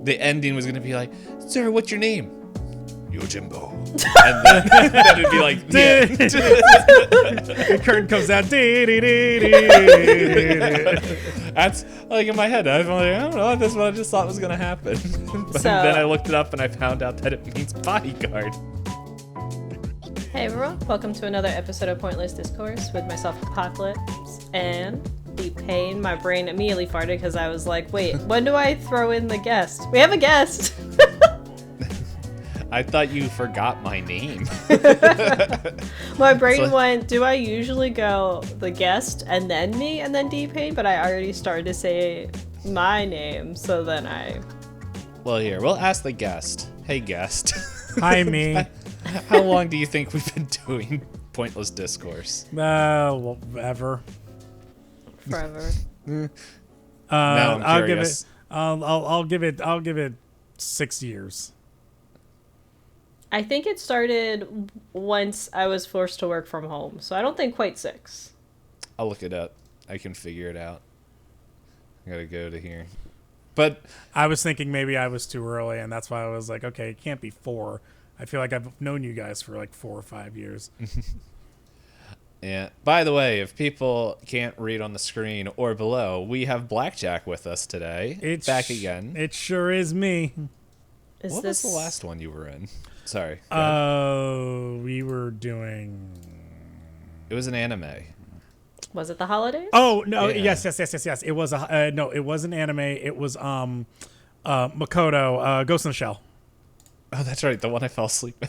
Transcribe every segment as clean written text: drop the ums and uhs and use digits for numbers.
the ending was going to be like, sir, what's your name? Yojimbo. And then it'd be like, The curtain comes out. That's like in my head. I don't know. That's what I just thought was going to happen. But then I looked it up and I found out that it means bodyguard. Hey everyone, welcome to another episode of Pointless Discourse with myself, Hoppocalypse, and Itisdpayne. My brain immediately farted because I was like, wait, when do I throw in the guest? We have a guest! I thought you forgot my name. My brain went, do I usually go the guest and then me and then Dpayne? But I already started to say my name, so then I... Well, here, we'll ask the guest. Hey, guest. Hi, me. How long do you think we've been doing Pointless Discourse? Well, ever. Forever. Now I'm curious. I'll give it 6 years. I think it started once I was forced to work from home, so I don't think quite 6. I'll look it up. I can figure it out. I gotta go to here. But I was thinking maybe I was too early, and that's why I was like, okay, it can't be 4. I feel like I've known you guys for like 4 or 5 years. Yeah. By the way, if people can't read on the screen or below, we have Blackjack with us today. It's back again. It sure is me. What was the last one you were in? Sorry. We were doing... It was an anime. Was it the holidays? Oh, no, Yeah. yes. It was no, it was an anime. It was Makoto, Ghost in the Shell. Oh, that's right. The one I fell asleep in.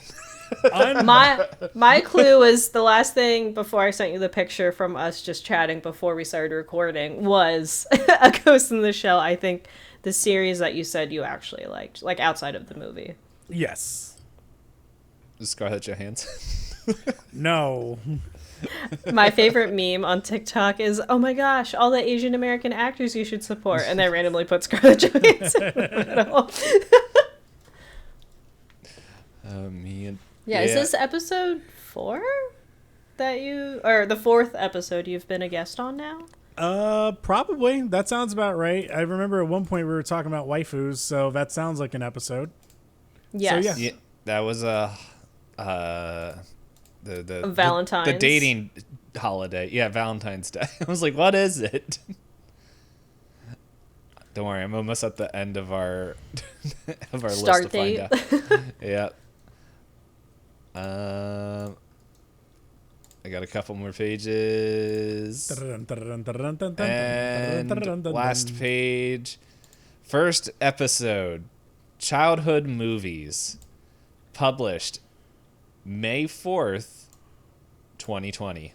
My clue was the last thing before I sent you the picture from us just chatting before we started recording was a Ghost in the Shell. I think the series that you said you actually liked, like outside of the movie. Yes. Scarlett Johansson. No. My favorite meme on TikTok is, oh my gosh, all the Asian American actors you should support. And they randomly put Scarlett Johansson in the middle. Yeah, is this episode 4 that you, or the 4th episode you've been a guest on now? Probably. That sounds about right. I remember at one point we were talking about waifus, so that sounds like an episode. Yes. So, yeah. Yeah, that was the Valentine's. The dating holiday. Yeah, Valentine's Day. I was like, what is it? Don't worry, I'm almost at the end of our Start list to date. find out. Yeah. I got a couple more pages. And last page. First episode. Childhood movies. Published May 4th, 2020.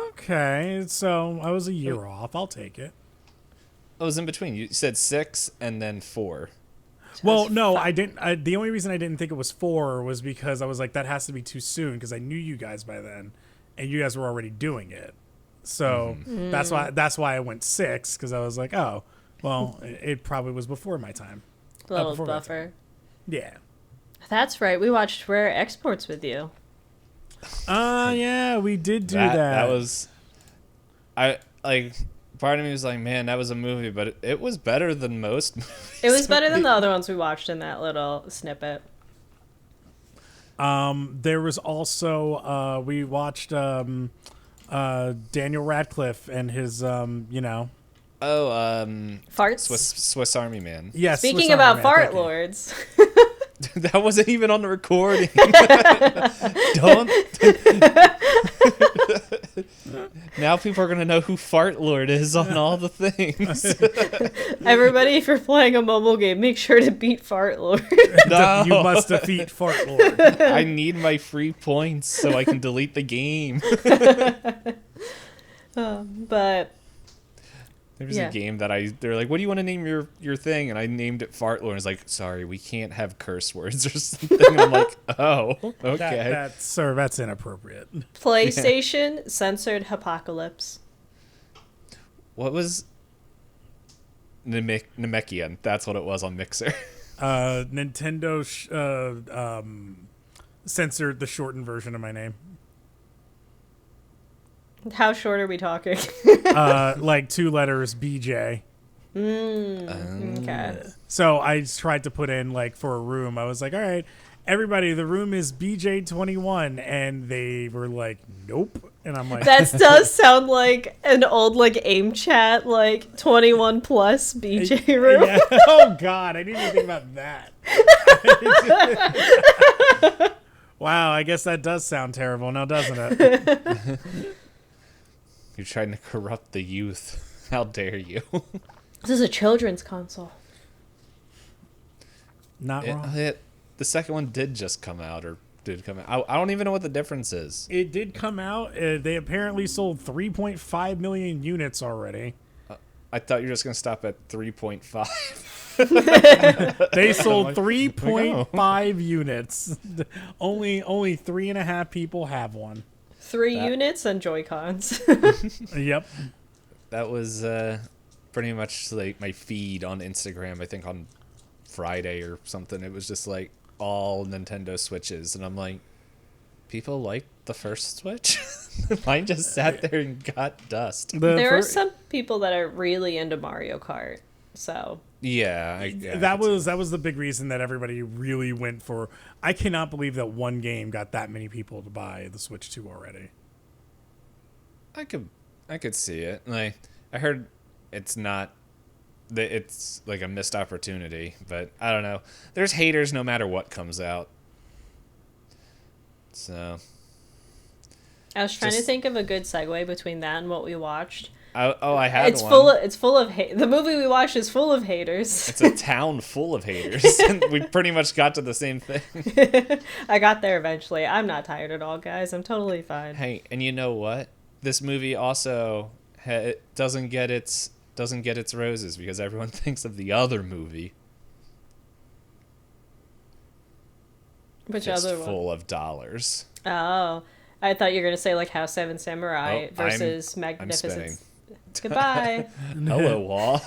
Okay, so I was a year off. I'll take it. I was in between. You said 6 and then 4. Well, no, I didn't. The only reason I didn't think it was 4 was because I was like, that has to be too soon because I knew you guys by then, and you guys were already doing it. So that's why I went 6 because I was like, oh, well, it probably was before my time. A little buffer. Yeah. That's right. We watched Rare Exports with you. Yeah, we did do that. That was, part of me was like, man, that was a movie, but it was better than most movies. It was better than the other ones we watched in that little snippet. There was also we watched Daniel Radcliffe and his Farts. Swiss Army Man. Yes. Speaking about fart lords. That wasn't even on the recording. Don't. Now people are gonna know who Fart Lord is on all the things. Everybody, if you're playing a mobile game, make sure to beat Fart Lord. No. You must defeat Fart Lord. I need my free points so I can delete the game. But There was a game that they're like, what do you want to name your thing? And I named it Fart Lord. And it's like, sorry, we can't have curse words or something. And I'm like, oh, okay. That's inappropriate. PlayStation censored Hoppocalypse. What was Namekian? That's what it was on Mixer. Nintendo censored the shortened version of my name. How short are we talking? Like 2 letters, BJ. Okay. So I tried to put in like for a room. I was like, all right, everybody, the room is BJ21, and they were like, nope. And I'm like, That does sound like an old like AIM chat, like 21 plus BJ room. yeah. Oh God, I didn't even think about that. Wow, I guess that does sound terrible now, doesn't it? You're trying to corrupt the youth. How dare you? This is a children's console. Not wrong. The second one did just come out, or did come out. I don't even know what the difference is. It did come out. They apparently sold 3.5 million units already. I thought you were just going to stop at 3.5. They sold like, 3.5 units. Only 3.5 people have one. 3 units and Joy-Cons. Yep. That was pretty much like my feed on Instagram, I think on Friday or something. It was just like all Nintendo Switches, and I'm like, people like the first Switch? Mine just sat there and got dust. There are some people that are really into Mario Kart, so Yeah, that was the big reason that everybody really went for. I cannot believe that one game got that many people to buy the Switch 2 already. I could see it. Like, I heard it's not that it's like a missed opportunity, but I don't know. There's haters no matter what comes out. So I was trying to think of a good segue between that and what we watched. I had It's one. It's full of hate. The movie we watched is full of haters. It's a town full of haters. And we pretty much got to the same thing. I got there eventually. I'm not tired at all, guys. I'm totally fine. Hey, and you know what? This movie also doesn't get its roses because everyone thinks of the other movie. Which other one? Full of dollars. Oh, I thought you were gonna say like House 7 Samurai Oh, versus Magnificent. Goodbye. Hello, Wall.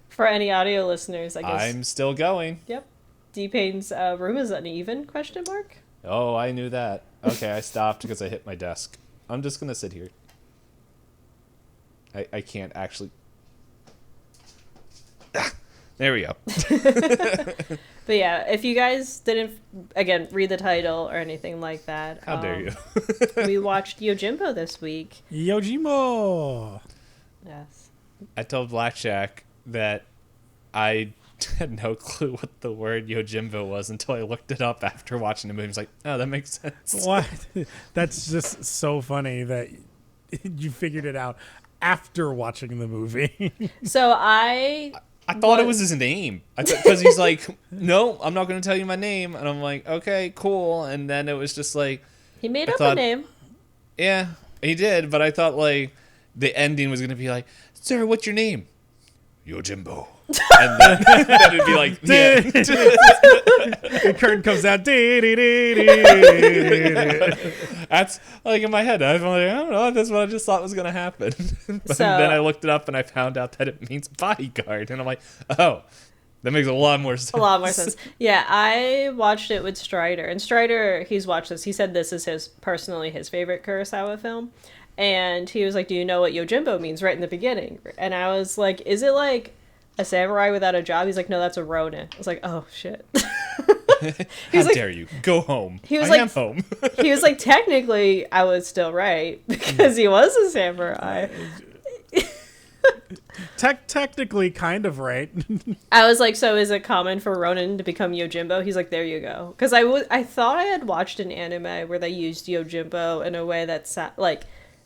For any audio listeners, I guess. I'm still going. Yep. D-Payne's room is uneven? Question mark. Oh, I knew that. Okay, I stopped because I hit my desk. I'm just gonna sit here. I can't actually. There we go. But yeah, if you guys didn't, again, read the title or anything like that. How dare you? We watched Yojimbo this week. Yojimbo! Yes. I told Blackjack that I had no clue what the word Yojimbo was until I looked it up after watching the movie. I was like, oh, that makes sense. What? That's just so funny that you figured it out after watching the movie. So I thought it was his name. Because he's like, no, I'm not going to tell you my name. And I'm like, okay, cool. And then it was just like... He made up a name. Yeah, he did. But I thought like the ending was going to be like, sir, what's your name? Yojimbo. And then it'd be like, yeah. The curtain comes out. That's like in my head. I'm like, I don't know. That's what I just thought was going to happen. But then I looked it up and I found out that it means bodyguard. And I'm like, oh, that makes a lot more sense. A lot more sense. Yeah, I watched it with Strider. And Strider, he's watched this. He said this is his favorite Kurosawa film. And he was like, do you know what Yojimbo means right in the beginning? And I was like, is it like a samurai without a job? He's like, no, that's a ronin. I was like, oh, shit. How dare you? Go home. He was I am home. He was like, technically, I was still right because he was a samurai. Technically, kind of right. I was like, so is it common for ronin to become Yojimbo? He's like, there you go. Because I thought I had watched an anime where they used Yojimbo in a way that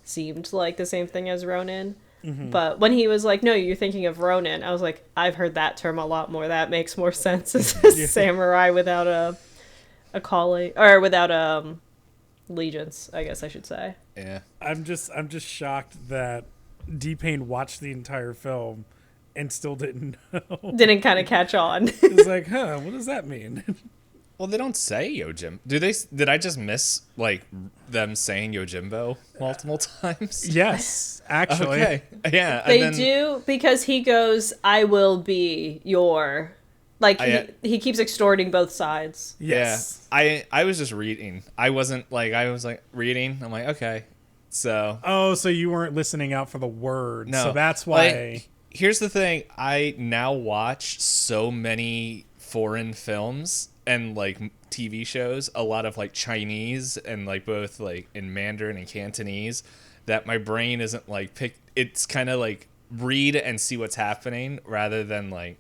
seemed like the same thing as ronin. Mm-hmm. But when he was like, no, you're thinking of ronin, I was like, I've heard that term a lot more. That makes more sense as a samurai without a calling, or without allegiance, I guess I should say. Yeah. I'm just shocked that D-Payne watched the entire film and still didn't know. Didn't kind of catch on. It's like, huh, what does that mean? Well, they don't say Yojimbo. Do they? Did I just miss like them saying Yojimbo multiple times? Yes, actually. Okay. Yeah. They do, because he goes, I will be your... Like, he keeps extorting both sides. Yes. Yeah. I was just reading. I was like reading. I'm like, okay. So. Oh, so you weren't listening out for the word. No. So that's why. here's the thing. I now watch so many foreign films and like TV shows, a lot of like Chinese and like both like in Mandarin and Cantonese, that my brain isn't like it's kind of like read and see what's happening rather than like,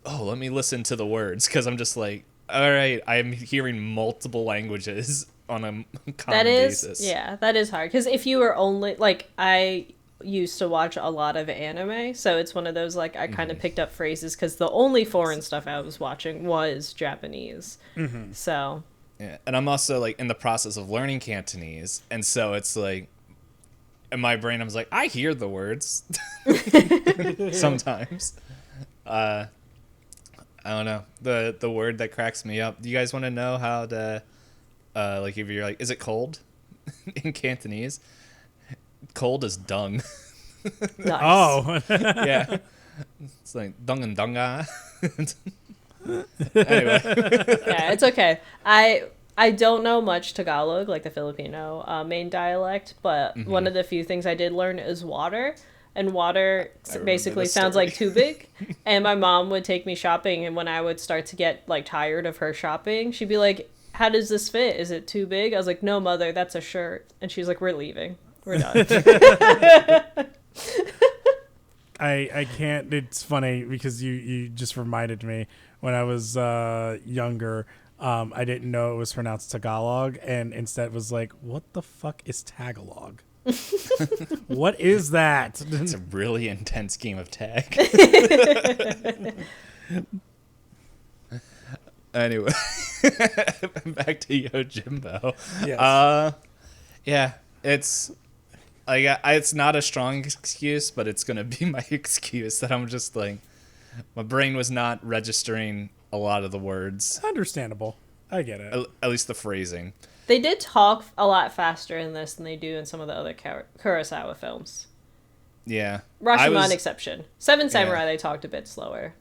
oh, let me listen to the words, because I'm just like, all right, I'm hearing multiple languages on a common basis. Yeah, that is hard, because if you were only like, I used to watch a lot of anime, so it's one of those like I kind of picked up phrases because the only foreign stuff I was watching was Japanese. So yeah, and I'm also like in the process of learning Cantonese, and so it's like in my brain I was like, I hear the words sometimes. I don't know, the word that cracks me up. Do you guys want to know how to like if you're like, is it cold in Cantonese? Cold is dung. nice. Oh, Yeah, it's like dung and dunga. Anyway, Yeah, it's okay. I don't know much Tagalog, like the Filipino main dialect, but one of the few things I did learn is water. And water basically this sounds story. like tubig. And my mom would take me shopping, and when I would start to get like tired of her shopping, she'd be like, how does this fit? Is it too big? I was like, no, mother, that's a shirt. And she's like, we're leaving. We're done. I can't. It's funny because you just reminded me when I was younger. I didn't know it was pronounced Tagalog, and instead was like, what the fuck is Tagalog? What is that? it's a really intense game of tag. Anyway, back to Yojimbo. Yes. Yeah, it's like it's not a strong excuse, but it's gonna be my excuse that I'm just like, my brain was not registering a lot of the words, Understandable. I get it. at least the phrasing. They did talk a lot faster in this than they do in some of the other Kurosawa films. Yeah, Rashomon exception. Seven Samurai, they talked a bit slower.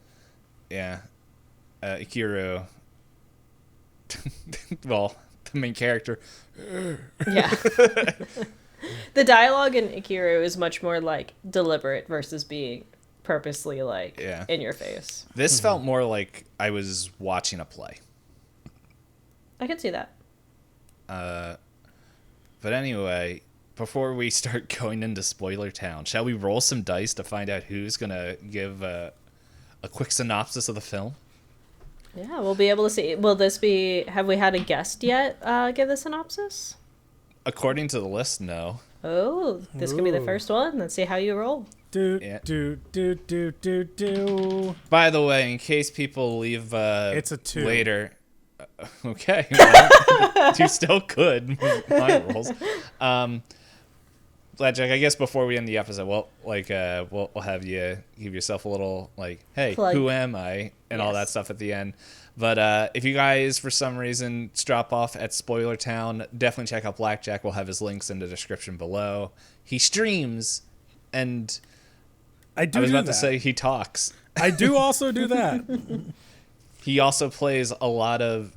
Yeah, Akira. Well, the main character. Yeah. The dialogue in Akira is much more like deliberate versus being purposely like in your face. This felt more like I was watching a play. I can see that. But anyway, before we start going into Spoiler Town, shall we roll some dice to find out who's gonna give a quick synopsis of the film? Yeah, we'll be able to see. Will this be? Have we had a guest yet? Give the synopsis. According to the list, no. Oh, this could be the Ooh. first one. Let's see how you roll. Do Yeah. do do do do do. By the way, in case people leave It's a 2. later. Okay, well, you still could with my rolls. Blackjack, I guess before we end the episode, we'll have you give yourself a little like, hey, Plug. who am I, and all that Yes. stuff at the end. But if you guys for some reason drop off at Spoiler Town, definitely check out Blackjack. We'll have his links in the description below. He streams, and I I was about that. to say he talks. I do also do that. He also plays a lot of.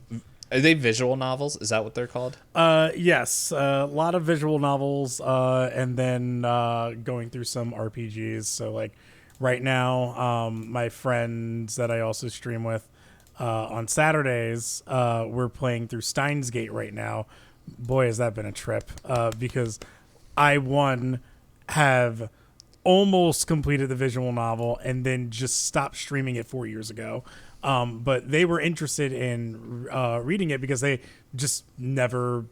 Are they visual novels? Is that what they're called? Yes, a lot of visual novels, and then going through some RPGs. So like right now, my friends that I also stream with on Saturdays, we're playing through Steins Gate right now. Boy, has that been a trip, because I have almost completed the visual novel and then just stopped streaming it 4 years ago. But they were interested in reading it because they just never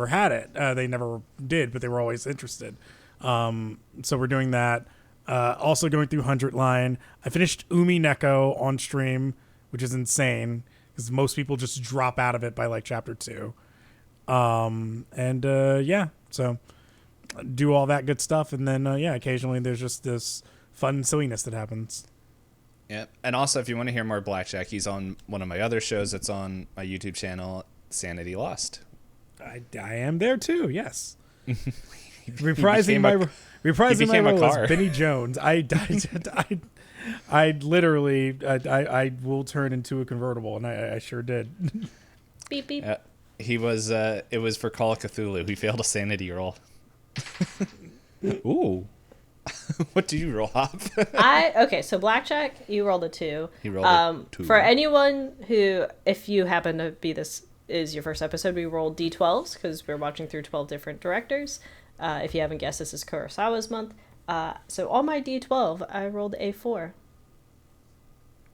had it. They never did, but they were always interested. So we're doing that. Also going through 100 Line. I finished Umi Neko on stream, which is insane because most people just drop out of it by like chapter 2. Yeah, so do all that good stuff, and then occasionally there's just this fun silliness that happens. Yeah, and also if you want to hear more Blackjack, he's on one of my other shows that's on my YouTube channel, Sanity Lost. I am there too. Yes, reprising my became a role as car. Benny Jones. I literally I will turn into a convertible, and I sure did. Beep beep. He was. It was for Call of Cthulhu. He failed a sanity roll. Ooh. What do you roll, Hop? Okay, so Blackjack, you rolled a 2. He rolled a 2. For anyone who, if you happen to be this is your first episode, we rolled D12s because we're watching through 12 different directors. If you haven't guessed, this is Kurosawa's month. So on my D12, I rolled a 4.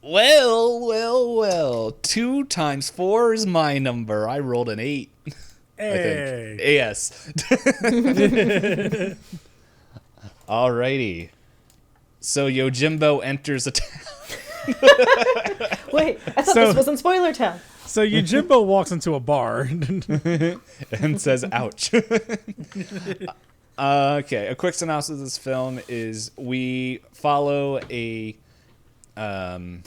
Well. 2 times 4 is my number. I rolled an 8. Hey. I think. Yes. Alrighty. So Yojimbo enters a town. Wait, I thought this wasn't Spoiler Town. So Yojimbo walks into a bar and says, ouch. Okay, a quick synopsis of this film is we follow a... I'm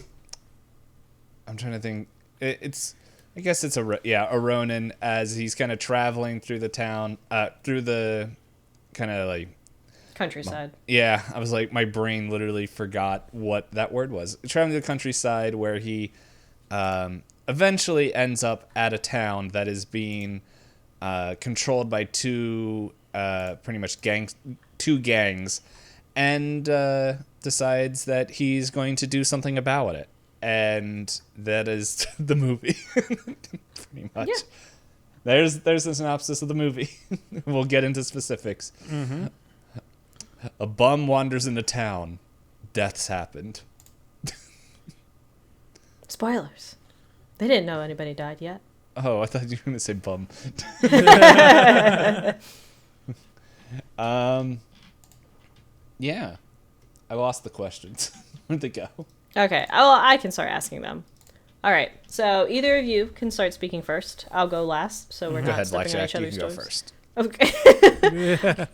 trying to think. I guess it's a Ronin as he's kind of traveling through the town, through the kind of like... Countryside. Yeah, I was like, my brain literally forgot what that word was. Traveling to the countryside where he eventually ends up at a town that is being controlled by two gangs, and decides that he's going to do something about it. And that is the movie, pretty much. Yeah. There's the synopsis of the movie. We'll get into specifics. Mm-hmm. A bum wanders into town. Death's happened. Spoilers. They didn't know anybody died yet. Oh, I thought you were going to say bum. Yeah. I lost the questions. Where'd they go? Okay. Well, I can start asking them. All right. So either of you can start speaking first. I'll go last, so we're not stepping on each other's toes. Go first. Okay.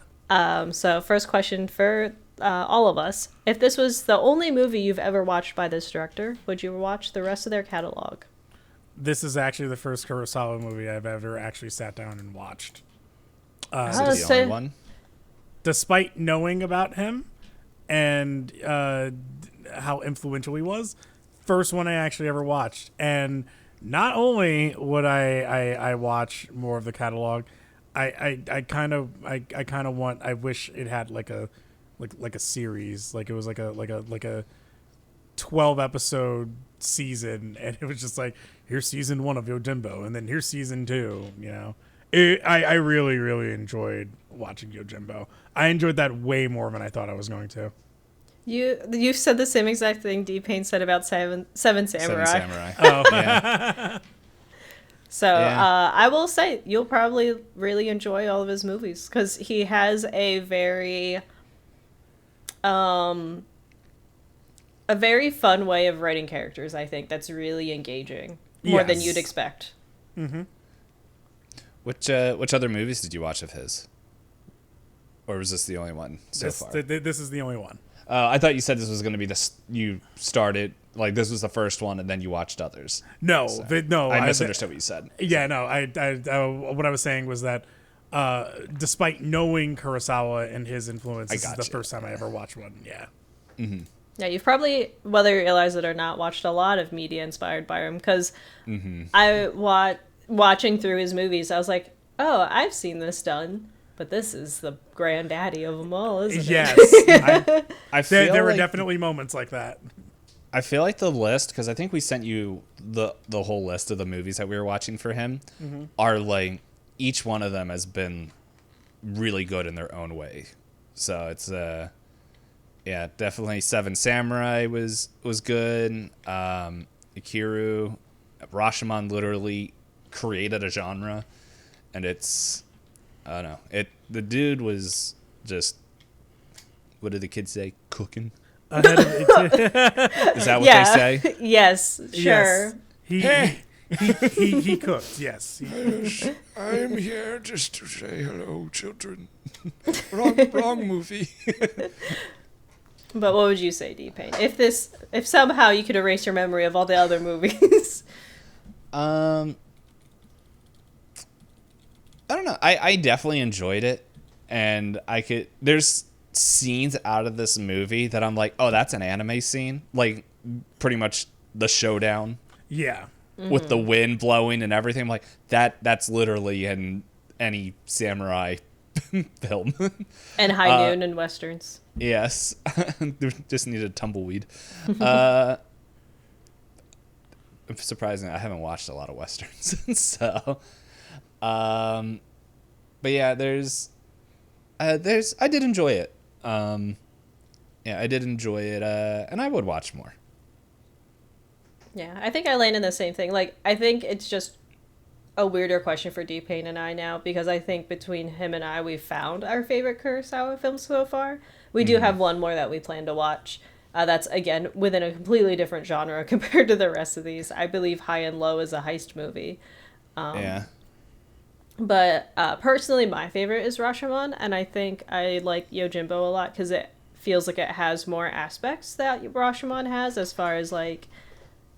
So first question for all of us. If this was the only movie you've ever watched by this director, would you watch the rest of their catalog? This is actually the first Kurosawa movie I've ever actually sat down and watched. Is it the only one? Despite knowing about him and how influential he was, first one I actually ever watched. And not only would I watch more of the catalog, I kind of want. I wish it had like a series, like it was like a 12 episode season, and it was just like, here's season 1 of Yojimbo, and then here's season 2. You know, I really enjoyed watching Yojimbo. I enjoyed that way more than I thought I was going to. You said the same exact thing Payne said about Seven Samurai. 7 Samurai. Oh yeah. So I will say you'll probably really enjoy all of his movies because he has a very fun way of writing characters. I think that's really engaging, more than you'd expect. Mm-hmm. Which other movies did you watch of his, or was this the only one so far? This is the only one. I thought you said this was going to be you started, like this was the first one and then you watched others. No, so, no. I misunderstood what you said. Yeah, no. What I was saying was that despite knowing Kurosawa and his influence, this is the first time I ever watched one. Yeah. Mm-hmm. Yeah, you've probably, whether you realize it or not, watched a lot of media inspired by him because watching through his movies, I was like, oh, I've seen this done. But this is the granddaddy of them all, isn't it? Yes. I feel there were definitely moments like that. I feel like the list, because I think we sent you the whole list of the movies that we were watching for him, are like, each one of them has been really good in their own way. So it's, definitely 7 Samurai was good. Akira Rashomon literally created a genre, and it's... I don't know. The dude was just, what do the kids say? Cooking? Is that what they say? Yes, sure. Yes. He cooked, yes. I'm here just to say hello, children. Wrong movie. But what would you say, Payne? If somehow you could erase your memory of all the other movies? I don't know. I definitely enjoyed it, and there's scenes out of this movie that I'm like, oh, that's an anime scene. Like, pretty much the showdown. Yeah. With the wind blowing and everything. I'm like, that's literally in any samurai film. And High Noon and Westerns. Yes. Just needed tumbleweed. Surprisingly, I haven't watched a lot of Westerns. So, but yeah, I did enjoy it. Yeah, I did enjoy it, and I would watch more. Yeah, I think I land in the same thing. Like, I think it's just a weirder question for D-Payne and I now, because I think between him and I, we've found our favorite Kurosawa films so far. We do have one more that we plan to watch. That's, again, within a completely different genre compared to the rest of these. I believe High and Low is a heist movie. Yeah. But personally, my favorite is Rashomon, and I think I like Yojimbo a lot because it feels like it has more aspects that Rashomon has, as far as like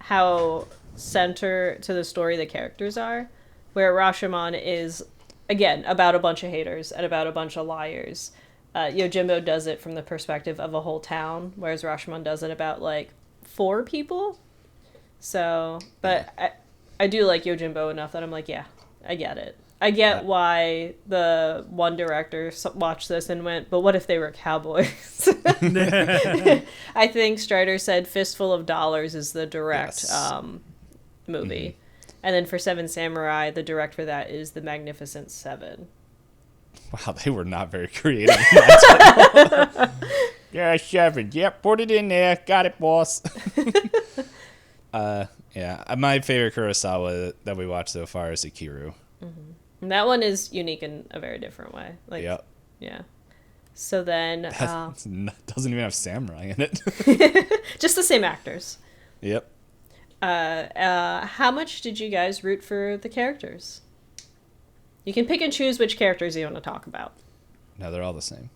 how center to the story the characters are, where Rashomon is, again, about a bunch of haters and about a bunch of liars. Yojimbo does it from the perspective of a whole town, whereas Rashomon does it about like 4 people. So, but I do like Yojimbo enough that I'm like, yeah, I get it. I get why the one director watched this and went, but what if they were cowboys? I think Strider said Fistful of Dollars is the direct movie. And then for Seven Samurai, the direct for that is The Magnificent Seven. Wow, they were not very creative. Yeah, 7. Yep, put it in there. Got it, boss. Yeah, my favorite Kurosawa that we watched so far is Akira. And that one is unique in a very different way. Like, yep. Yeah. So then... doesn't even have samurai in it. Just the same actors. Yep. How much did you guys root for the characters? You can pick and choose which characters you want to talk about. No, they're all the same.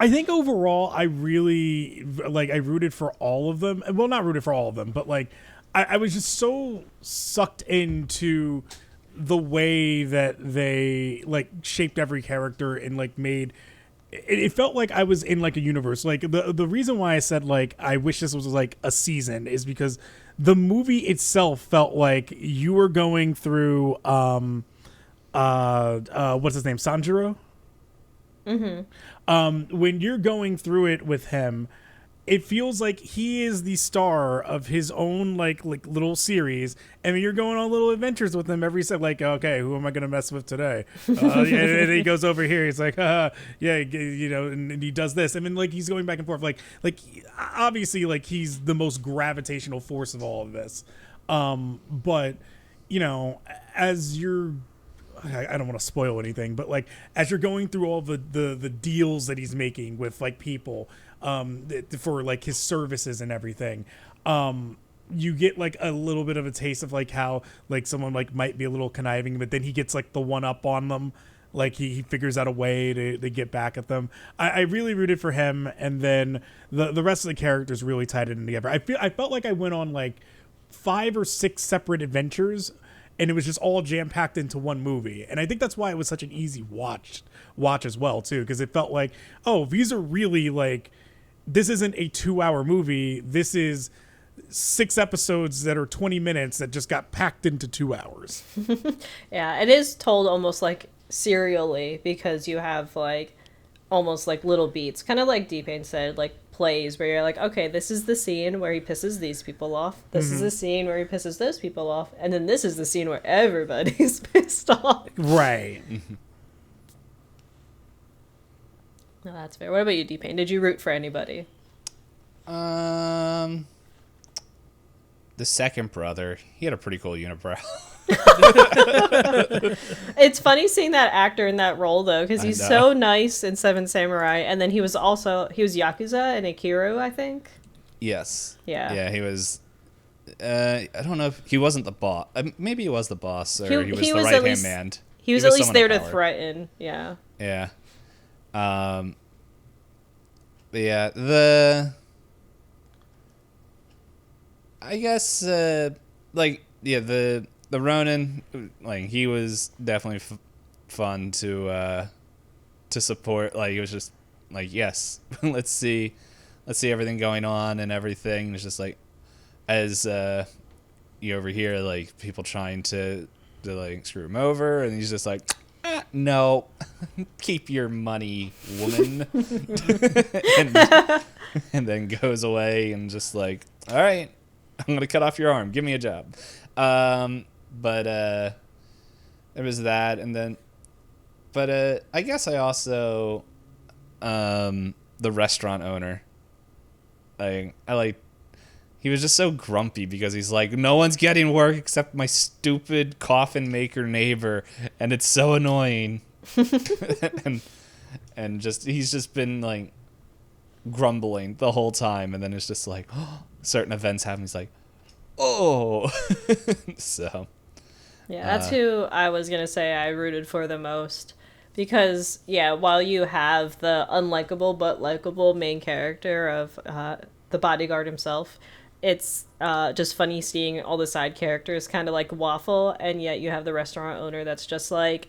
I think overall I really I rooted for all of them. Well, not rooted for all of them, but like I was just so sucked into the way that they like shaped every character and like made it felt like I was in like a universe. Like the reason why I said like I wish this was like a season is because the movie itself felt like you were going through what's his name, Sanjuro. When you're going through it with him, it feels like he is the star of his own like little series, and you're going on little adventures with him every step. Like, okay, who am I gonna mess with today? And he goes over here. He's like, yeah, you know, and he does this, and then like he's going back and forth. Like obviously, like he's the most gravitational force of all of this. But you know, as you're I don't want to spoil anything, but like as you're going through all the deals that he's making with like people for like his services and everything, you get like a little bit of a taste of like how like someone like might be a little conniving, but then he gets like the one up on them. Like he figures out a way to get back at them. I really rooted for him, and then the rest of the characters really tied it in together. I felt like I went on like 5 or 6 separate adventures, and it was just all jam-packed into one movie. And I think that's why it was such an easy watch as well, too, because it felt like, oh, these are really, like, this isn't a 2-hour movie. This is 6 episodes that are 20 minutes that just got packed into 2 hours. Yeah, it is told almost, like, serially, because you have, like, almost, like, little beats. Kind of like D-Payne said, like, plays where you're like, okay, this is the scene where he pisses these people off. This is the scene where he pisses those people off. And then this is the scene where everybody's pissed off. Right. No, that's fair. What about you, D-Payne? Did you root for anybody? The second brother, he had a pretty cool unibrow. It's funny seeing that actor in that role though, because he's so nice in Seven Samurai, and then he was Yakuza in Akira, I think. Yes. Yeah, he was. I don't know if he wasn't the boss. Maybe he was the boss, or he was the right hand man. He was at least there to threaten. Yeah. But yeah, I guess the Ronin, like he was definitely fun to support. Like he was just like, yes, let's see everything going on and everything. And it's just like, as you overhear like people trying to like screw him over, and he's just like, no, keep your money, woman. and then goes away and just like, all right, I'm gonna cut off your arm, give me a job. But there was that, and then I guess I also the restaurant owner, I like, he was just so grumpy because he's like, no one's getting work except my stupid coffin maker neighbor, and it's so annoying. and just he's just been like grumbling the whole time, and then it's just like, certain events happen, he's like, oh. So yeah, that's who I was gonna say I rooted for the most, because while you have the unlikable but likable main character of the bodyguard himself, it's just funny seeing all the side characters kind of like waffle, and yet you have the restaurant owner that's just like,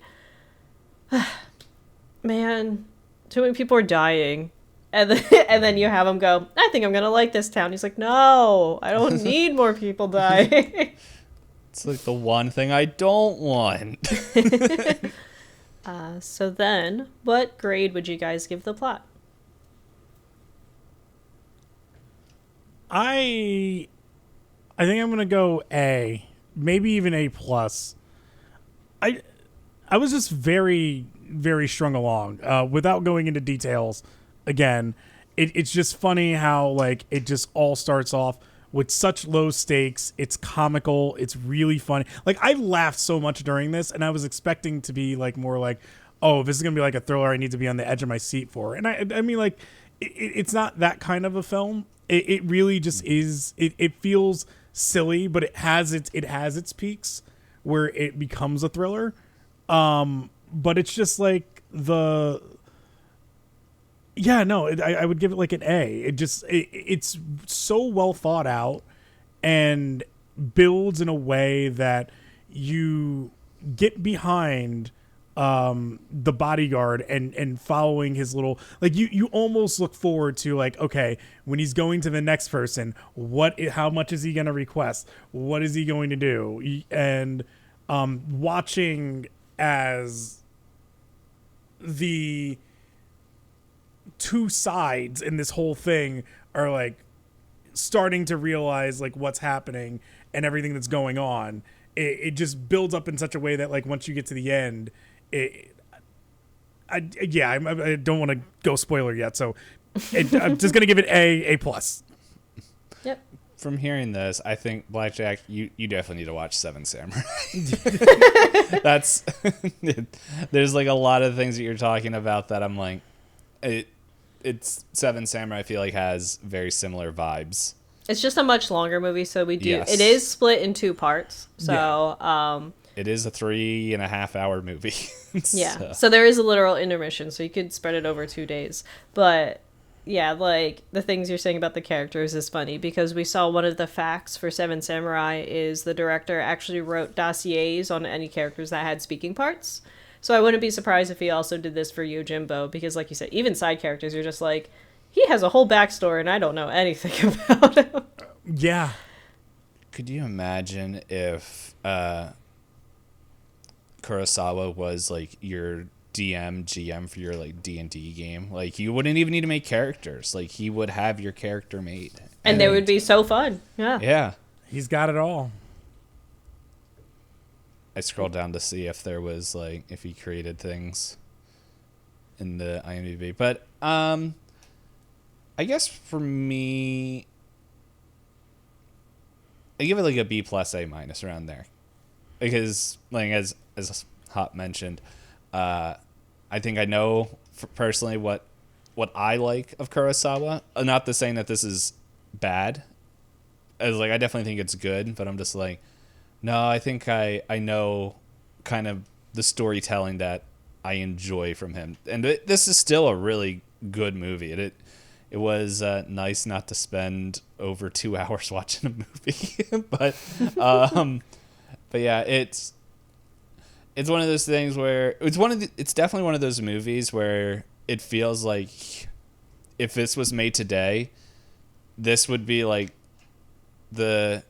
man, too many people are dying. And then you have him go, I think I'm going to like this town. He's like, no, I don't need more people dying. It's like the one thing I don't want. So then, what grade would you guys give the plot? I think I'm gonna go A, maybe even A plus. I was just very, very strung along. Without going into details, again, it's just funny how like it just all starts off with such low stakes. It's comical. It's really funny. Like, I laughed so much during this, and I was expecting to be like more like, oh, this is gonna be like a thriller I need to be on the edge of my seat for. And I mean, like, it's not that kind of a film. It really just is. It feels silly, but it has its peaks where it becomes a thriller. But it's just like I would give it like an A. It's so well thought out and builds in a way that you get behind the bodyguard and following his little, like, you almost look forward to, like, okay, when he's going to the next person, how much is he going to request? What is he going to do? And watching as the two sides in this whole thing are like starting to realize like what's happening and everything that's going on, it just builds up in such a way that like once you get to the end, I don't want to go spoiler yet, so I'm just gonna give it A plus. Yep. From hearing this, I think, Blackjack, you definitely need to watch Seven Samurai. That's there's like a lot of things that you're talking about that I'm like, it's Seven Samurai, I feel like, has very similar vibes. It's just a much longer movie, so we do. Yes. It is split in 2 parts, so it is a 3.5 hour movie. yeah. So there is a literal intermission, so you could spread it over 2 days. But yeah, like the things you're saying about the characters is funny, because we saw one of the facts for Seven Samurai is the director actually wrote dossiers on any characters that had speaking parts. So I wouldn't be surprised if he also did this for Yojimbo, because like you said, even side characters, you're just like, he has a whole backstory and I don't know anything about him. Yeah. Could you imagine if Kurosawa was like your GM for your like D&D game? Like, you wouldn't even need to make characters. Like, he would have your character made. And they would be so fun. Yeah. Yeah. He's got it all. I scrolled down to see if there was like, if he created things in the IMDb. But I guess for me, I give it like a B plus A minus around there, because like as Hop mentioned, I think I know personally what I like of Kurosawa. Not to saying that this is bad. As like, I definitely think it's good, but I'm just like, no, I think I know kind of the storytelling that I enjoy from him, and this is still a really good movie. It was nice not to spend over 2 hours watching a movie, but yeah, it's one of those things where it's definitely one of those movies where it feels like if this was made today, this would be like it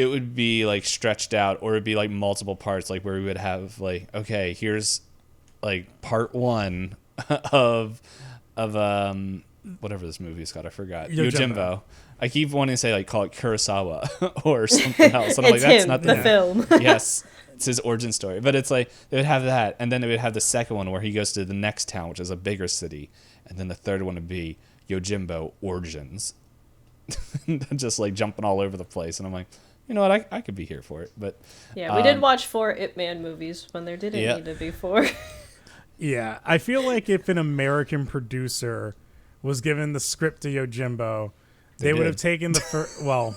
would be like stretched out, or it'd be like multiple parts, like where we would have like, okay, here's like part 1 of whatever this movie is called, I forgot. Yojimbo. I keep wanting to say like call it Kurosawa or something else. And I'm It's like, that's him, not the film. Yes, it's his origin story. But it's like they would have that, and then they would have the second one where he goes to the next town, which is a bigger city, and then the third one would be Yojimbo Origins. Just like jumping all over the place, and I'm like, you know what, I could be here for it. But Yeah, we did watch 4 Ip Man movies when there didn't Yeah. need to be 4. Yeah, I feel like if an American producer was given the script to Yojimbo, they would did. have taken the first. Well,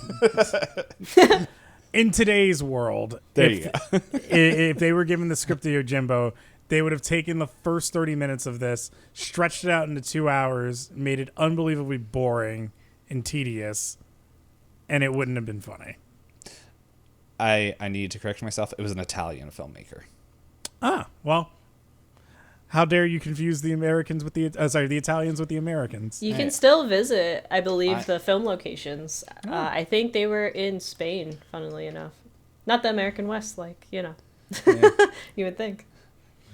in today's world, there you go. if they were given the script to Yojimbo, they would have taken the first 30 minutes of this, stretched it out into 2 hours, made it unbelievably boring and tedious, and it wouldn't have been funny. I need to correct myself. It was an Italian filmmaker. Ah, well, how dare you confuse the Americans with the Italians with the Americans? You Hey. can still visit, I believe, the film locations. I think they were in Spain, funnily enough. Not the American West, like, Yeah. you would think.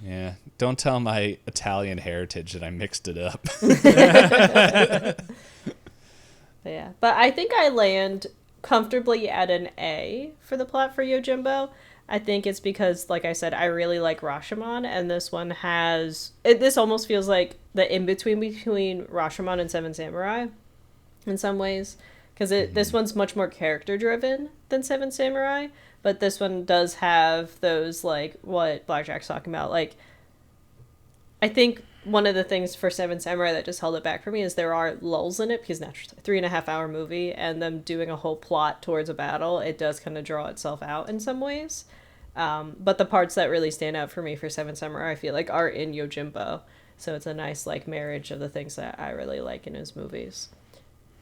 Yeah. Don't tell my Italian heritage that I mixed it up. But yeah. But I think I land comfortably at an A for the plot for Yojimbo. I think it's because, like I said, I really like Rashomon, and this one has... this almost feels like the in-between between Rashomon and Seven Samurai in some ways. Because this one's much more character-driven than Seven Samurai, but this one does have those, like, what Blackjack's talking about. Like, I think one of the things for Seven Samurai that just held it back for me is there are lulls in it, because naturally, 3.5-hour movie, and them doing a whole plot towards a battle, it does kind of draw itself out in some ways. But the parts that really stand out for me for Seven Samurai, I feel like, are in Yojimbo. So it's a nice, like, marriage of the things that I really like in his movies.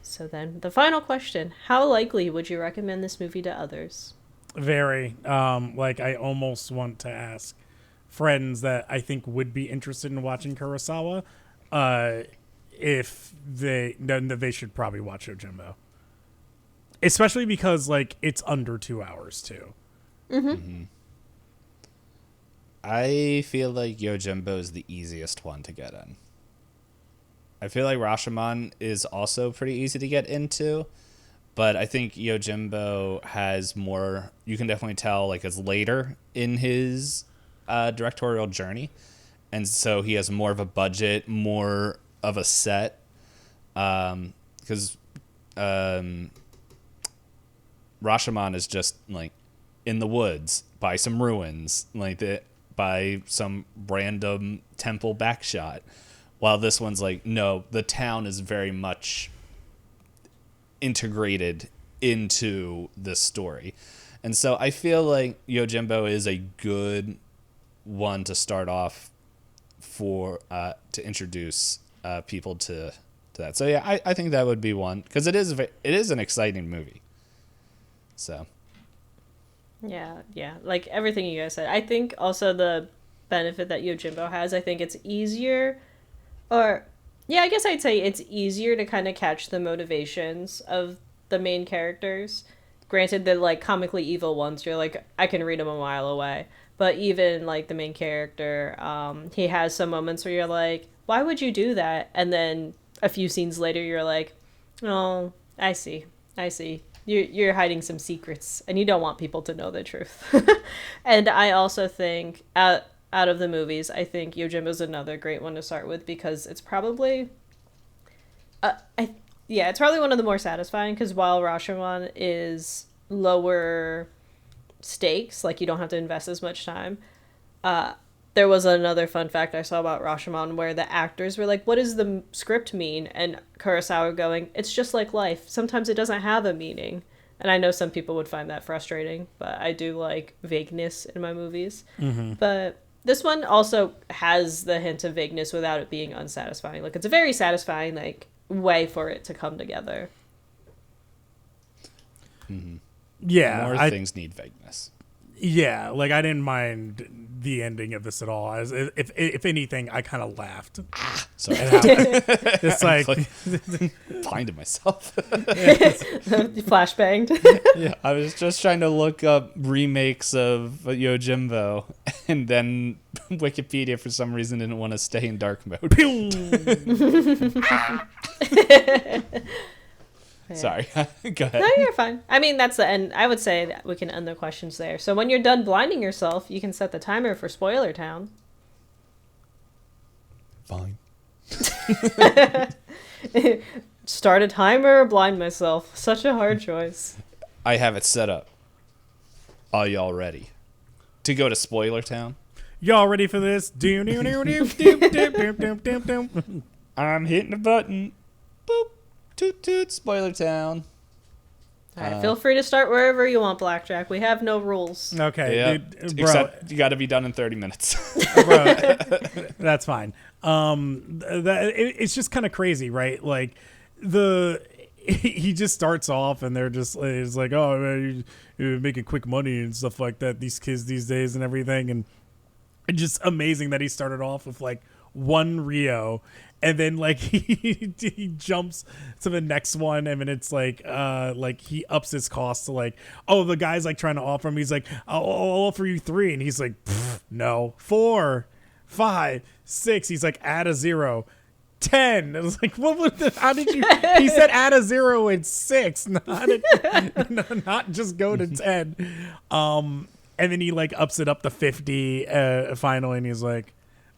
So then, the final question. How likely would you recommend this movie to others? Very. Like, I almost want to ask friends that I think would be interested in watching Kurosawa, if they should probably watch Yojimbo. Especially because, like, it's under 2 hours, too. Mm-hmm. I feel like Yojimbo is the easiest one to get in. I feel like Rashomon is also pretty easy to get into, but I think Yojimbo has more... You can definitely tell, like, it's later in his directorial journey, and so he has more of a budget, more of a set, because Rashomon is just, like, in the woods, by some ruins, like by some random temple backshot. While this one's like, no, the town is very much integrated into this story. And so I feel like Yojimbo is a good one to start off for, to introduce people to that. So yeah, I think that would be one, because it is an exciting movie. So. Yeah. Like everything you guys said. I think also the benefit that Yojimbo has, I think it's easier... I guess I'd say it's easier to kind of catch the motivations of the main characters. Granted, the, like, comically evil ones, you're like, I can read them a mile away. But even, like, the main character, he has some moments where you're like, why would you do that? And then a few scenes later, you're like, oh, I see. You're hiding some secrets, and you don't want people to know the truth. And I also think... out of the movies, I think Yojimbo's another great one to start with, because it's probably... it's probably one of the more satisfying, because while Rashomon is lower stakes, like you don't have to invest as much time, there was another fun fact I saw about Rashomon where the actors were like, what does the script mean? And Kurosawa going, it's just like life. Sometimes it doesn't have a meaning. And I know some people would find that frustrating, but I do like vagueness in my movies. Mm-hmm. But... this one also has the hint of vagueness without it being unsatisfying. Like, it's a very satisfying, like, way for it to come together. Mm-hmm. Yeah. More things need vagueness. Yeah, like, I didn't mind the ending of this at all. If anything, I kind of laughed. Sorry. It's like Blinded myself. Flashbanged. Yeah, I was just trying to look up remakes of Yojimbo, and then Wikipedia for some reason didn't want to stay in dark mode. Sorry. Go ahead. No, you're fine. I mean, that's the end. I would say that we can end the questions there. So when you're done blinding yourself, you can set the timer for Spoiler Town. Fine. Start a timer or blind myself. Such a hard choice. I have it set up. Are y'all ready to go to Spoiler Town? Y'all ready for this? I'm hitting the button. Boop. Toot toot. Spoiler Town. All right, feel free to start wherever you want, Blackjack. We have no rules. Okay, Yeah. dude, bro, Except you got to be done in 30 minutes. bro, that's fine. It's just kind of crazy, right? Like he just starts off and they're just it's like, oh man, you're making quick money and stuff like that. These kids these days and everything, and it's just amazing that he started off with like one Rio, and then like he jumps to the next one, and then it's like he ups his cost to like, oh, the guy's like trying to offer him, he's like, I'll offer you 3, and he's like, no, 4, 5, 6, he's like, add a 0, 10. It was like, what would how did you? He said add a 0 and 6, not just go to 10. And then he like ups it up to 50 finally, and he's like,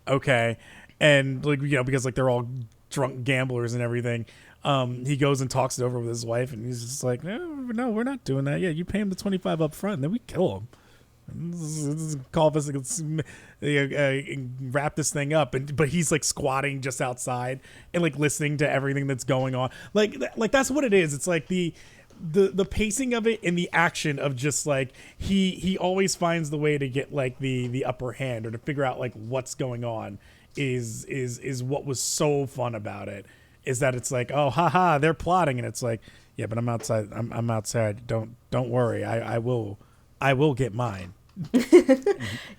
okay. And like, you know, because like they're all drunk gamblers and everything, he goes and talks it over with his wife, and he's just like, no, we're not doing that. Yeah, you pay him the 25 up front, and then we kill him. Call this, wrap this thing up, but he's like squatting just outside and like listening to everything that's going on. Like that's what it is. It's like the pacing of it and the action of just like he always finds the way to get like the upper hand or to figure out like what's going on is what was so fun about it, is that it's like, oh, haha, they're plotting, and it's like, yeah, but I'm outside. I'm outside. Don't worry. I will get mine.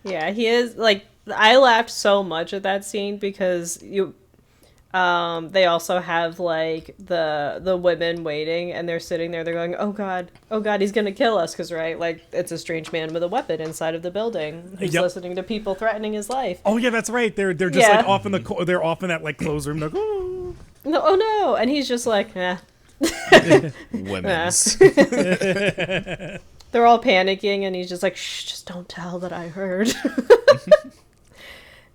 Yeah, he is like, I laughed so much at that scene because they also have like the women waiting, and they're sitting there, they're going, oh god, he's gonna kill us, because right, like, it's a strange man with a weapon inside of the building who's listening to people threatening his life. Oh yeah, that's right. They're just like off in they're off in that like closed room. They're like, oh no, and he's just like, Women's. They're all panicking, and he's just like, shh, just don't tell that I heard.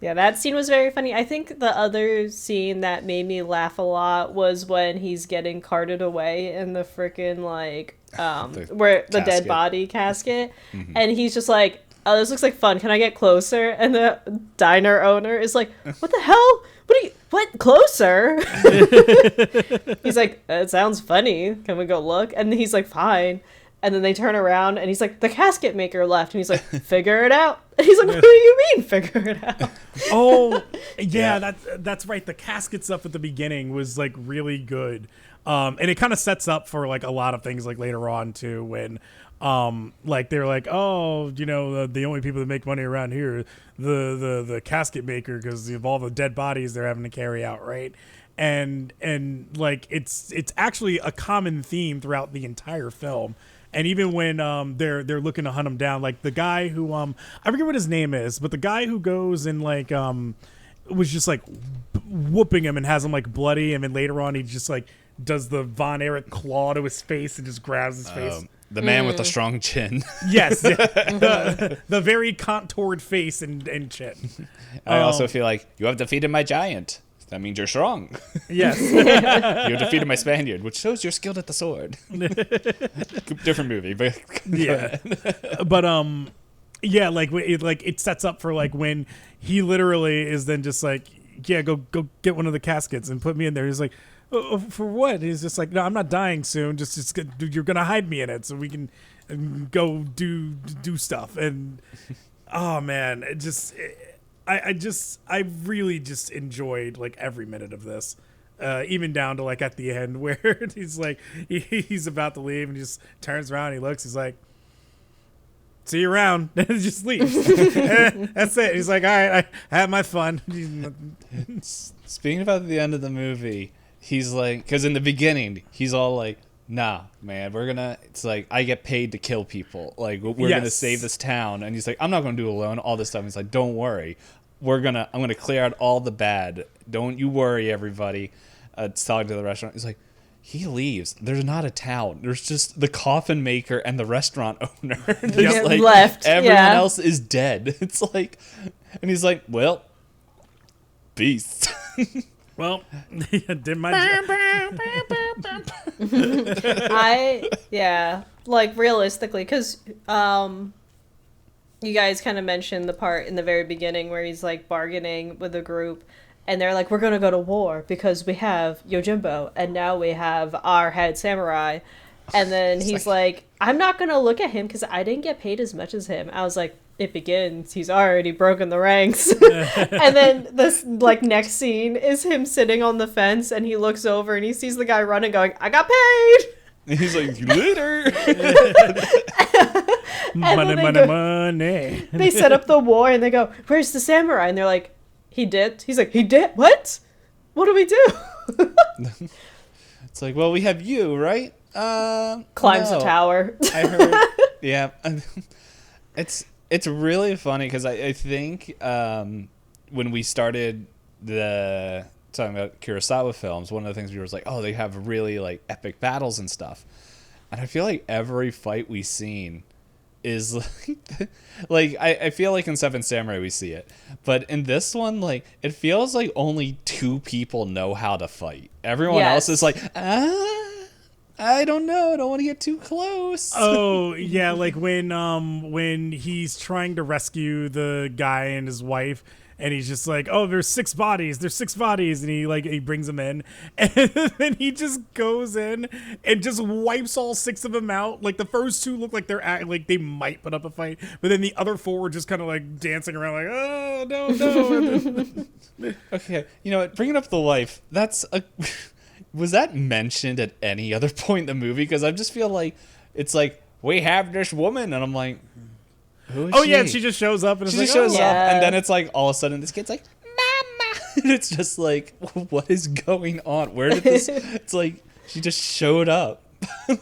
Yeah, that scene was very funny. I think the other scene that made me laugh a lot was when he's getting carted away in the freaking, like, where the dead body casket. Mm-hmm. And he's just like, oh, this looks like fun. Can I get closer? And the diner owner is like, what the hell? What? Closer? He's like, it sounds funny. Can we go look? And he's like, fine. And then they turn around, and he's like, the casket maker left. And he's like, figure it out. And he's like, what do you mean, figure it out? Oh, yeah, that's right. The casket stuff at the beginning was, like, really good. And it kind of sets up for, like, a lot of things, like, later on, too, when, like, they're like, oh, you know, the only people that make money around here are the casket maker, because of all the dead bodies they're having to carry out, right? And like, it's actually a common theme throughout the entire film. And even when they're looking to hunt him down, like the guy who I forget what his name is, but the guy who goes and like was just like whooping him and has him like bloody, and then later on he just like does the Von Erich claw to his face and just grabs his face. The man with the strong chin. Yes, the very contoured face and chin. I also feel like, you have defeated my giant. That means you're strong. Yes. You defeated my Spaniard, which shows you're skilled at the sword. Different movie, but yeah. But yeah, like it sets up for like when he literally is then just like, yeah, go get one of the caskets and put me in there. He's like, oh, for what? He's just like, no, I'm not dying soon. Just you're gonna hide me in it so we can go do stuff. And oh man, I really just enjoyed like every minute of this, even down to like at the end where he's like he's about to leave and he just turns around and he looks, he's like, see you around. And he just leaves. That's it. He's like, all right, I had my fun. Speaking about the end of the movie, he's like, because in the beginning, he's all like, nah, man, it's like, I get paid to kill people. Like, we're going to save this town. And he's like, I'm not going to do it alone, all this stuff. He's like, don't worry. I'm going to clear out all the bad. Don't you worry, everybody. It's talking to the restaurant. He's like, he leaves. There's not a town. There's just the coffin maker and the restaurant owner. There's like, left. Everyone else is dead. It's like, and he's like, well, peace. Well, did my like realistically, because you guys kind of mentioned the part in the very beginning where he's like bargaining with the group, and they're like, we're gonna go to war because we have Yojimbo, and now we have our head samurai, and then he's like, I'm not gonna look at him because I didn't get paid as much as him. I was like, it begins. He's already broken the ranks. And then this like next scene is him sitting on the fence, and he looks over and he sees the guy running, going, I got paid. And he's like, later. Money. They set up the war, and they go, where's the samurai? And they're like, he did. He's like, he did? What? What do we do? It's like, well, we have you, right? Climbs the tower. I heard. Yeah. It's really funny because I think when we started talking about Kurosawa films, one of the things we were like, oh, they have really like epic battles and stuff. And I feel like every fight we've seen is like I feel like in Seven Samurai we see it, but in this one, like, it feels like only two people know how to fight. Everyone else is like, I don't know. I don't want to get too close. Oh, yeah, like when he's trying to rescue the guy and his wife, and he's just like, oh, there's 6 bodies, and he brings them in, and then he just goes in and just wipes all 6 of them out. Like, the first 2 look like like they might put up a fight, but then the other 4 were just kind of like dancing around like, oh, no. Okay, you know what, bringing up the wife, was that mentioned at any other point in the movie? Because I just feel like it's like, we have this woman, and I'm like, who is she? Yeah, and she just shows up, and she just shows up, and then it's like all of a sudden this kid's like, Mama, and it's just like, what is going on? Where did this? It's like she just showed up,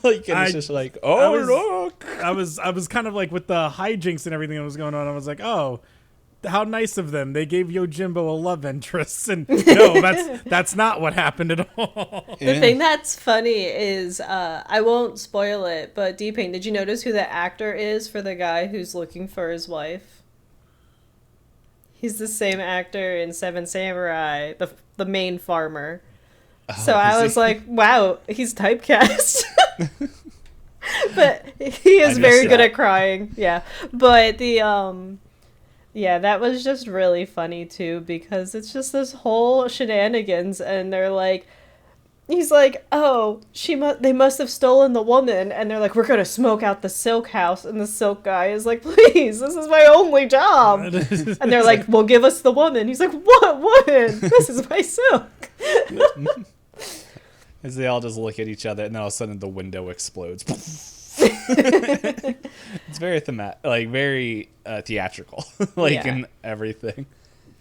like, and it's just like, oh, look. I was kind of like, with the hijinks and everything that was going on, I was like, oh, how nice of them. They gave Yojimbo a love interest, and no, that's not what happened at all. The thing that's funny is, I won't spoil it, but Itisdpayne, did you notice who the actor is for the guy who's looking for his wife? He's the same actor in Seven Samurai, the main farmer. So I was like, wow, he's typecast. But he is very good at crying. Yeah. But yeah, that was just really funny too, because it's just this whole shenanigans, and they're like, he's like, oh, they must have stolen the woman, and they're like, we're gonna smoke out the silk house, and the silk guy is like, please, this is my only job. And they're like, well, give us the woman. He's like, what woman? This is my silk. As they all just look at each other, and then all of a sudden the window explodes. It's very very theatrical, in everything.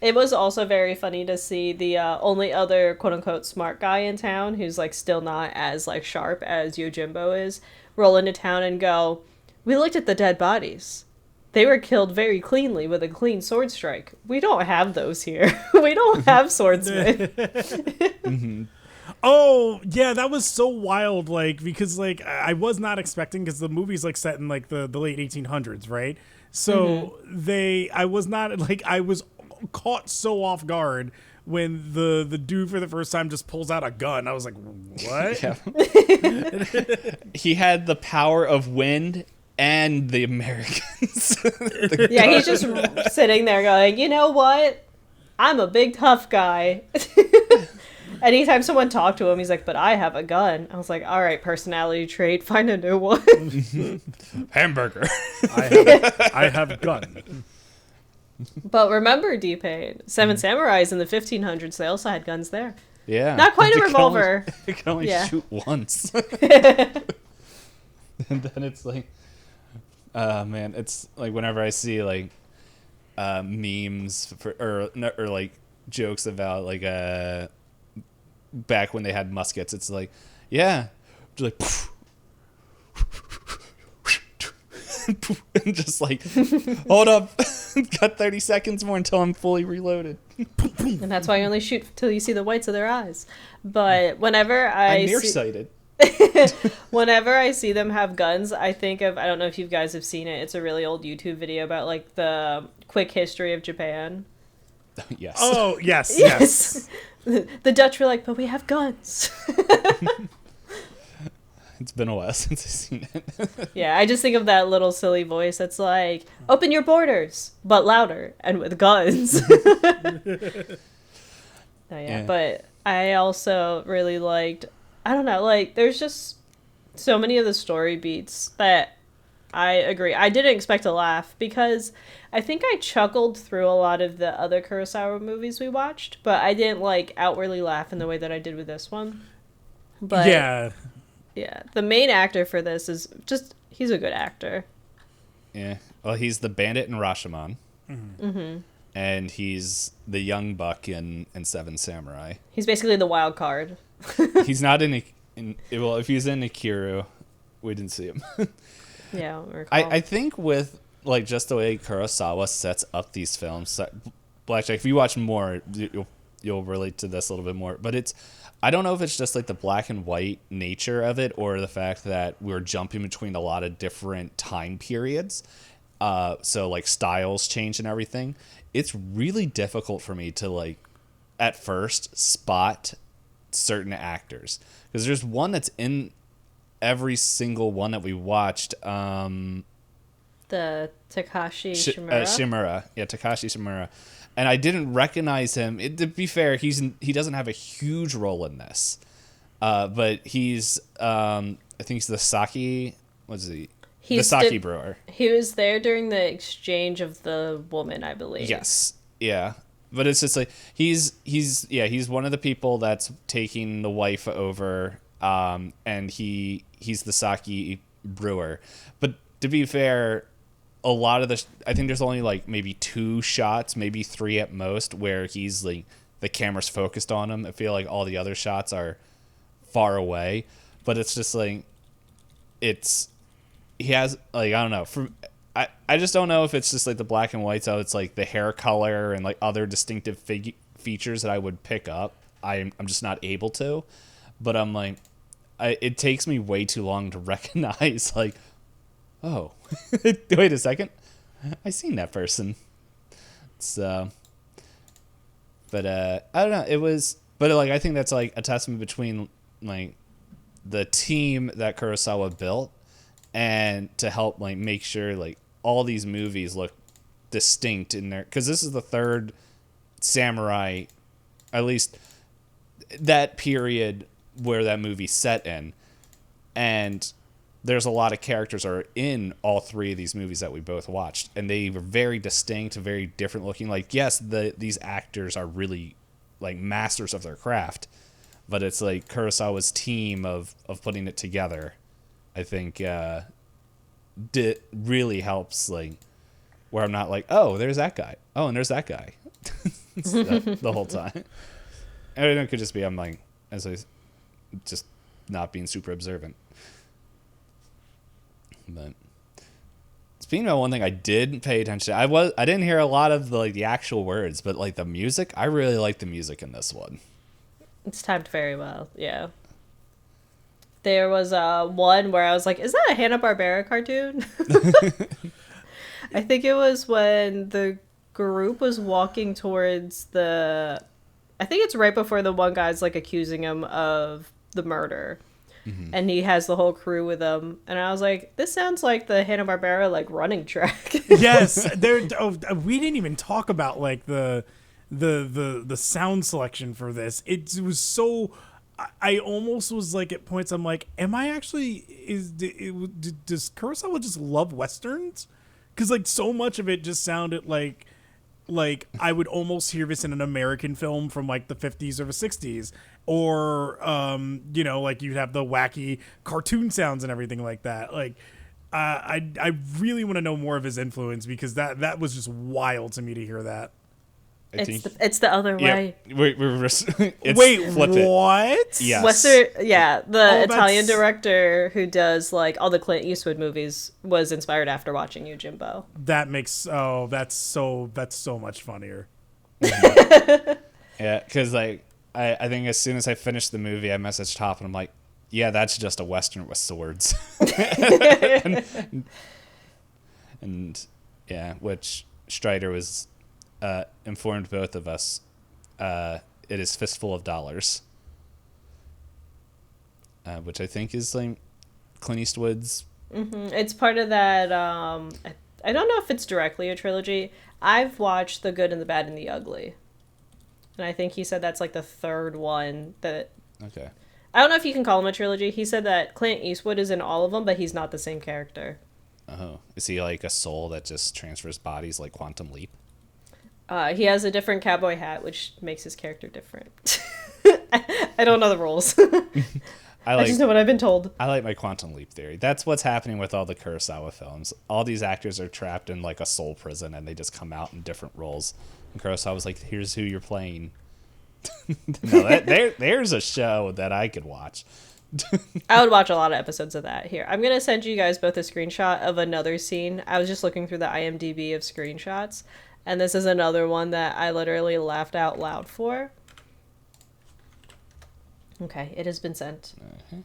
It was also very funny to see the only other quote-unquote smart guy in town, who's like still not as like sharp as Yojimbo is, roll into town and go, we looked at the dead bodies. They were killed very cleanly with a clean sword strike. We don't have those here. We don't have swordsmen. Mm-hmm. Oh, yeah, that was so wild, like, because, like, I was not expecting, because the movie's, like, set in, like, the late 1800s, right? So I was caught so off guard when the dude for the first time just pulls out a gun. I was like, what? Yeah. He had the power of wind and the Americans. He's just sitting there going, you know what? I'm a big tough guy. Anytime someone talked to him, he's like, but I have a gun. I was like, all right, personality trait, find a new one. Hamburger. I have gun. But remember, Itisdpayne, Seven Samurais in the 1500s, they also had guns there. Yeah. Not quite a revolver. You can only shoot once. And then it's like, Man, it's like whenever I see like memes or like jokes about like back when they had muskets, it's like, yeah, just like and just like, hold up, got 30 seconds more until I'm fully reloaded. And that's why you only shoot till you see the whites of their eyes. But whenever I'm nearsighted. Whenever I see them have guns, I think of, I don't know if you guys have seen it, it's a really old YouTube video about like the quick history of Japan. Yes. Oh, yes. The Dutch were like, but we have guns. It's been a while since I've seen it. Yeah, I just think of that little silly voice that's like, open your borders, but louder and with guns. Yeah. But I also really liked, I don't know, like, there's just so many of the story beats that I agree. I didn't expect to laugh because I think I chuckled through a lot of the other Kurosawa movies we watched, but I didn't, like, outwardly laugh in the way that I did with this one. But yeah, the main actor for this is just, he's a good actor. Yeah. Well, he's the bandit in Rashomon. Mm-hmm. And he's the young buck in Seven Samurai. He's basically the wild card. He's not in well, if he's in Akira, we didn't see him. Yeah. I think with like just the way Kurosawa sets up these films, Blackjack, if you watch more, you'll relate to this a little bit more. But I don't know if it's just like the black and white nature of it or the fact that we're jumping between a lot of different time periods. So like styles change and everything. It's really difficult for me to like at first spot certain actors because there's one that's in every single one that we watched. The Takashi Shimura. Shimura. Yeah, Takashi Shimura. And I didn't recognize him. To be fair, he doesn't have a huge role in this. But he's I think he's the sake, what's he? The sake brewer. He was there during the exchange of the woman, I believe. Yes. Yeah. But it's just like he's one of the people that's taking the wife over, and he's the sake brewer. But to be fair, a lot of I think there's only like maybe 2 shots, maybe 3 at most, where he's like the camera's focused on him. I feel like all the other shots are far away, but it's just like he has like, I don't know, I just don't know if it's just like the black and white, so it's like the hair color and like other distinctive features that I would pick up. I'm just not able to, but I'm like, it takes me way too long to recognize like, oh, wait a second, I seen that person. So, but I don't know. It was, but like I think that's like a testament between like the team that Kurosawa built and to help like make sure like all these movies look distinct in there, because this is the third samurai, at least that period where that movie set in, and there's a lot of characters are in all 3 of these movies that we both watched, and they were very distinct, very different looking. Like, yes, these actors are really like masters of their craft, but it's like Kurosawa's team of putting it together, I think really helps, like where I'm not like, oh, there's that guy, oh, and there's that guy the whole time. And it could just be I'm like, as I just not being super observant. But speaking of one thing I did pay attention to, I didn't hear a lot of the actual words, but like the music, I really like the music in this one. It's timed very well, yeah. There was one where I was like, is that a Hanna-Barbera cartoon? I think it was when the group was walking towards I think it's right before the one guy's like accusing him of the murder. Mm-hmm. And he has the whole crew with him, and I was like, "This sounds like the Hanna-Barbera like running track." Yes, we didn't even talk about like the sound selection for this. It was so. I almost was like at points I'm like, am I actually does Kurosawa just love westerns? Because like so much of it just sounded like I would almost hear this in an American film from like the 50s or the 60s, or like you'd have the wacky cartoon sounds and everything like that. Like I really want to know more of his influence, because that was just wild to me to hear that. It's the other way. Wait, flip it. What? Yes. The Italian director who does like all the Clint Eastwood movies was inspired after watching Yojimbo. That makes that's so much funnier. Yeah, because like I think as soon as I finished the movie, I messaged Hop and I'm like, yeah, that's just a Western with swords. and yeah, which Strider was informed both of us. It is Fistful of Dollars, which I think is like Clint Eastwood's. Mm-hmm. It's part of that. I don't know if it's directly a trilogy. I've watched The Good and the Bad and the Ugly, and I think he said that's like the third one. That Okay. I don't know if you can call him a trilogy. He said that Clint Eastwood is in all of them, but he's not the same character. Oh, is he like a soul that just transfers bodies like Quantum Leap? He has a different cowboy hat, which makes his character different. I don't know the rules. I just know what I've been told. I like my Quantum Leap theory. That's what's happening with all the Kurosawa films. All these actors are trapped in like a soul prison, and they just come out in different roles. And Kurosawa's like, here's who you're playing. No, there's a show that I could watch. I would watch a lot of episodes of that. Here, I'm going to send you guys both a screenshot of another scene. I was just looking through the IMDb of screenshots, and this is another one that I literally laughed out loud for. Okay, it has been sent. Uh-huh.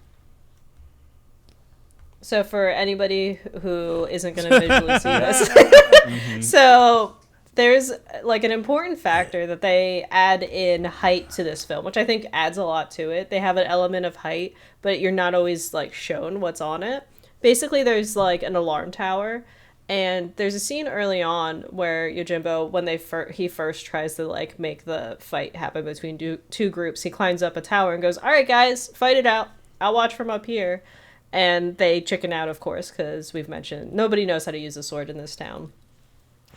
So for anybody who isn't going to visually see this, mm-hmm. So there's like an important factor that they add in height to this film, which I think adds a lot to it. They have an element of height, but you're not always like shown what's on it. Basically, there's like an alarm tower, and there's a scene early on where Yojimbo, when he first tries to like make the fight happen between two groups, he climbs up a tower and goes, "All right, guys, fight it out. I'll watch from up here." And they chicken out, of course, because we've mentioned nobody knows how to use a sword in this town.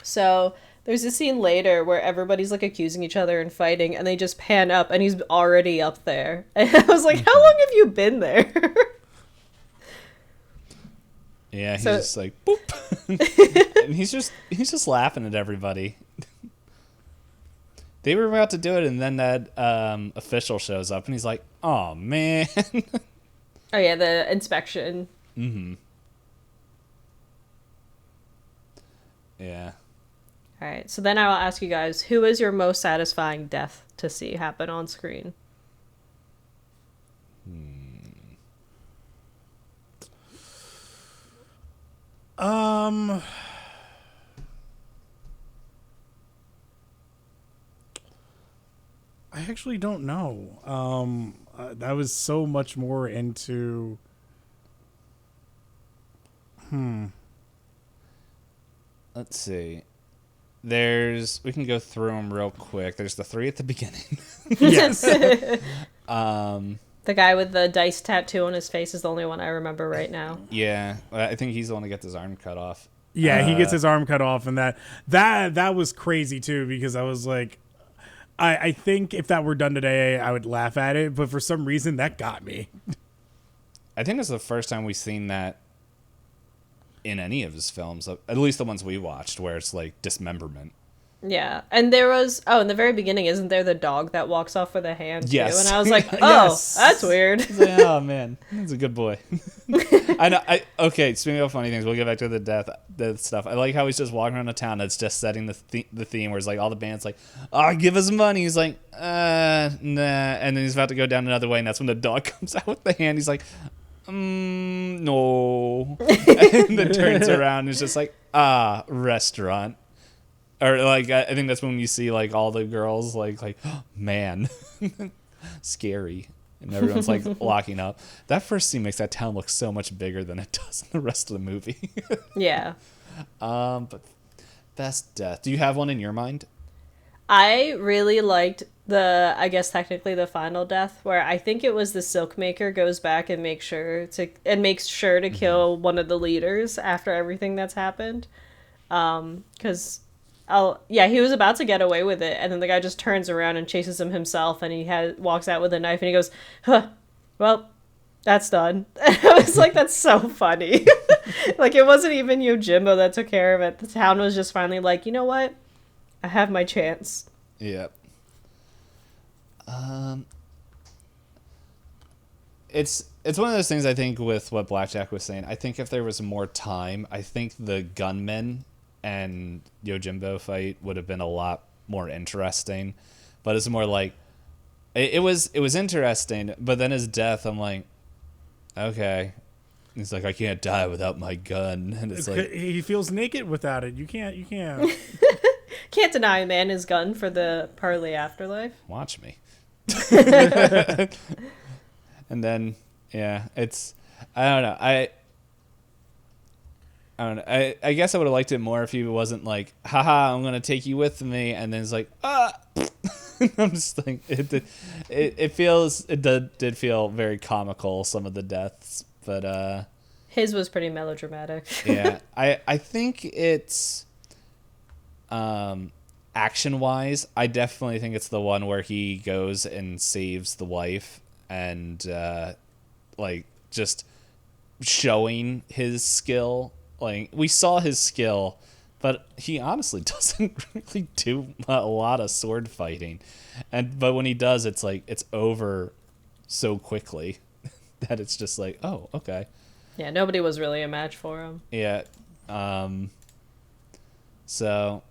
So there's a scene later where everybody's like accusing each other and fighting, and they just pan up, and he's already up there. And I was like, "How long have you been there?" Yeah, he's just like boop, and he's just laughing at everybody. They were about to do it, and then that official shows up, and he's like, "Oh man." Oh yeah, the inspection. Mm-hmm. Yeah. All right, so then I will ask you guys, who is your most satisfying death to see happen on screen? I actually don't know. I was so much more into. Let's see. We can go through them real quick. There's the three at the beginning. Yes. The guy with the dice tattoo on his face is the only one I remember right now. Yeah, I think he's the one that gets his arm cut off. Yeah, he gets his arm cut off, and that was crazy too, because I was like, I think if that were done today, I would laugh at it, but for some reason that got me. I think it's the first time we've seen that in any of his films, at least the ones we watched, where it's like dismemberment. Yeah, and there was in the very beginning, isn't there the dog that walks off with a hand? Yes, too? And I was like, oh, yes. That's weird. Like, oh man, that's a good boy. I know. Okay, speaking of funny things, we'll get back to the death stuff. I like how he's just walking around a town that's just setting the theme, where it's like all the band's like, "Oh, give us money." He's like, nah, and then he's about to go down another way, and that's when the dog comes out with the hand. He's like, no, and then turns around and is just like, restaurant. Or like I think that's when you see like all the girls like oh, man, scary, and everyone's like locking up. That first scene makes that town look so much bigger than it does in the rest of the movie. Yeah. But best death. Do you have one in your mind? I really liked I guess technically the final death, where I think it was the Silkmaker goes back and makes sure to kill one of the leaders after everything that's happened, because. He was about to get away with it, and then the guy just turns around and chases him himself, and he walks out with a knife, and he goes, "Huh, well, That's done. I was like, that's so funny. Like, it wasn't even Yojimbo that took care of it. The town was just finally like, you know what? I have my chance. Yeah. It's one of those things, I think, with what Blackjack was saying. I think if there was more time, I think the gunman and Yojimbo fight would have been a lot more interesting. But it's more like it was interesting, but then his death, I'm like, okay. He's like, I can't die without my gun, and it's like He feels naked without it. You can't. Can't deny a man his gun for the Parley Afterlife. watch me. And then yeah, it's I don't know. I don't know. I guess I would have liked it more if he wasn't like, haha, I'm gonna take you with me, and then it's like, ah. I'm just like, it did feel very comical, some of the deaths, but His was pretty melodramatic. yeah, I think it's action wise, I definitely think it's the one where he goes and saves the wife, and like just showing his skill. Like, we saw his skill, but he honestly doesn't really do a lot of sword fighting. But when he does, it's like it's over so quickly that it's just like, oh, okay. Yeah, nobody was really a match for him. Yeah. So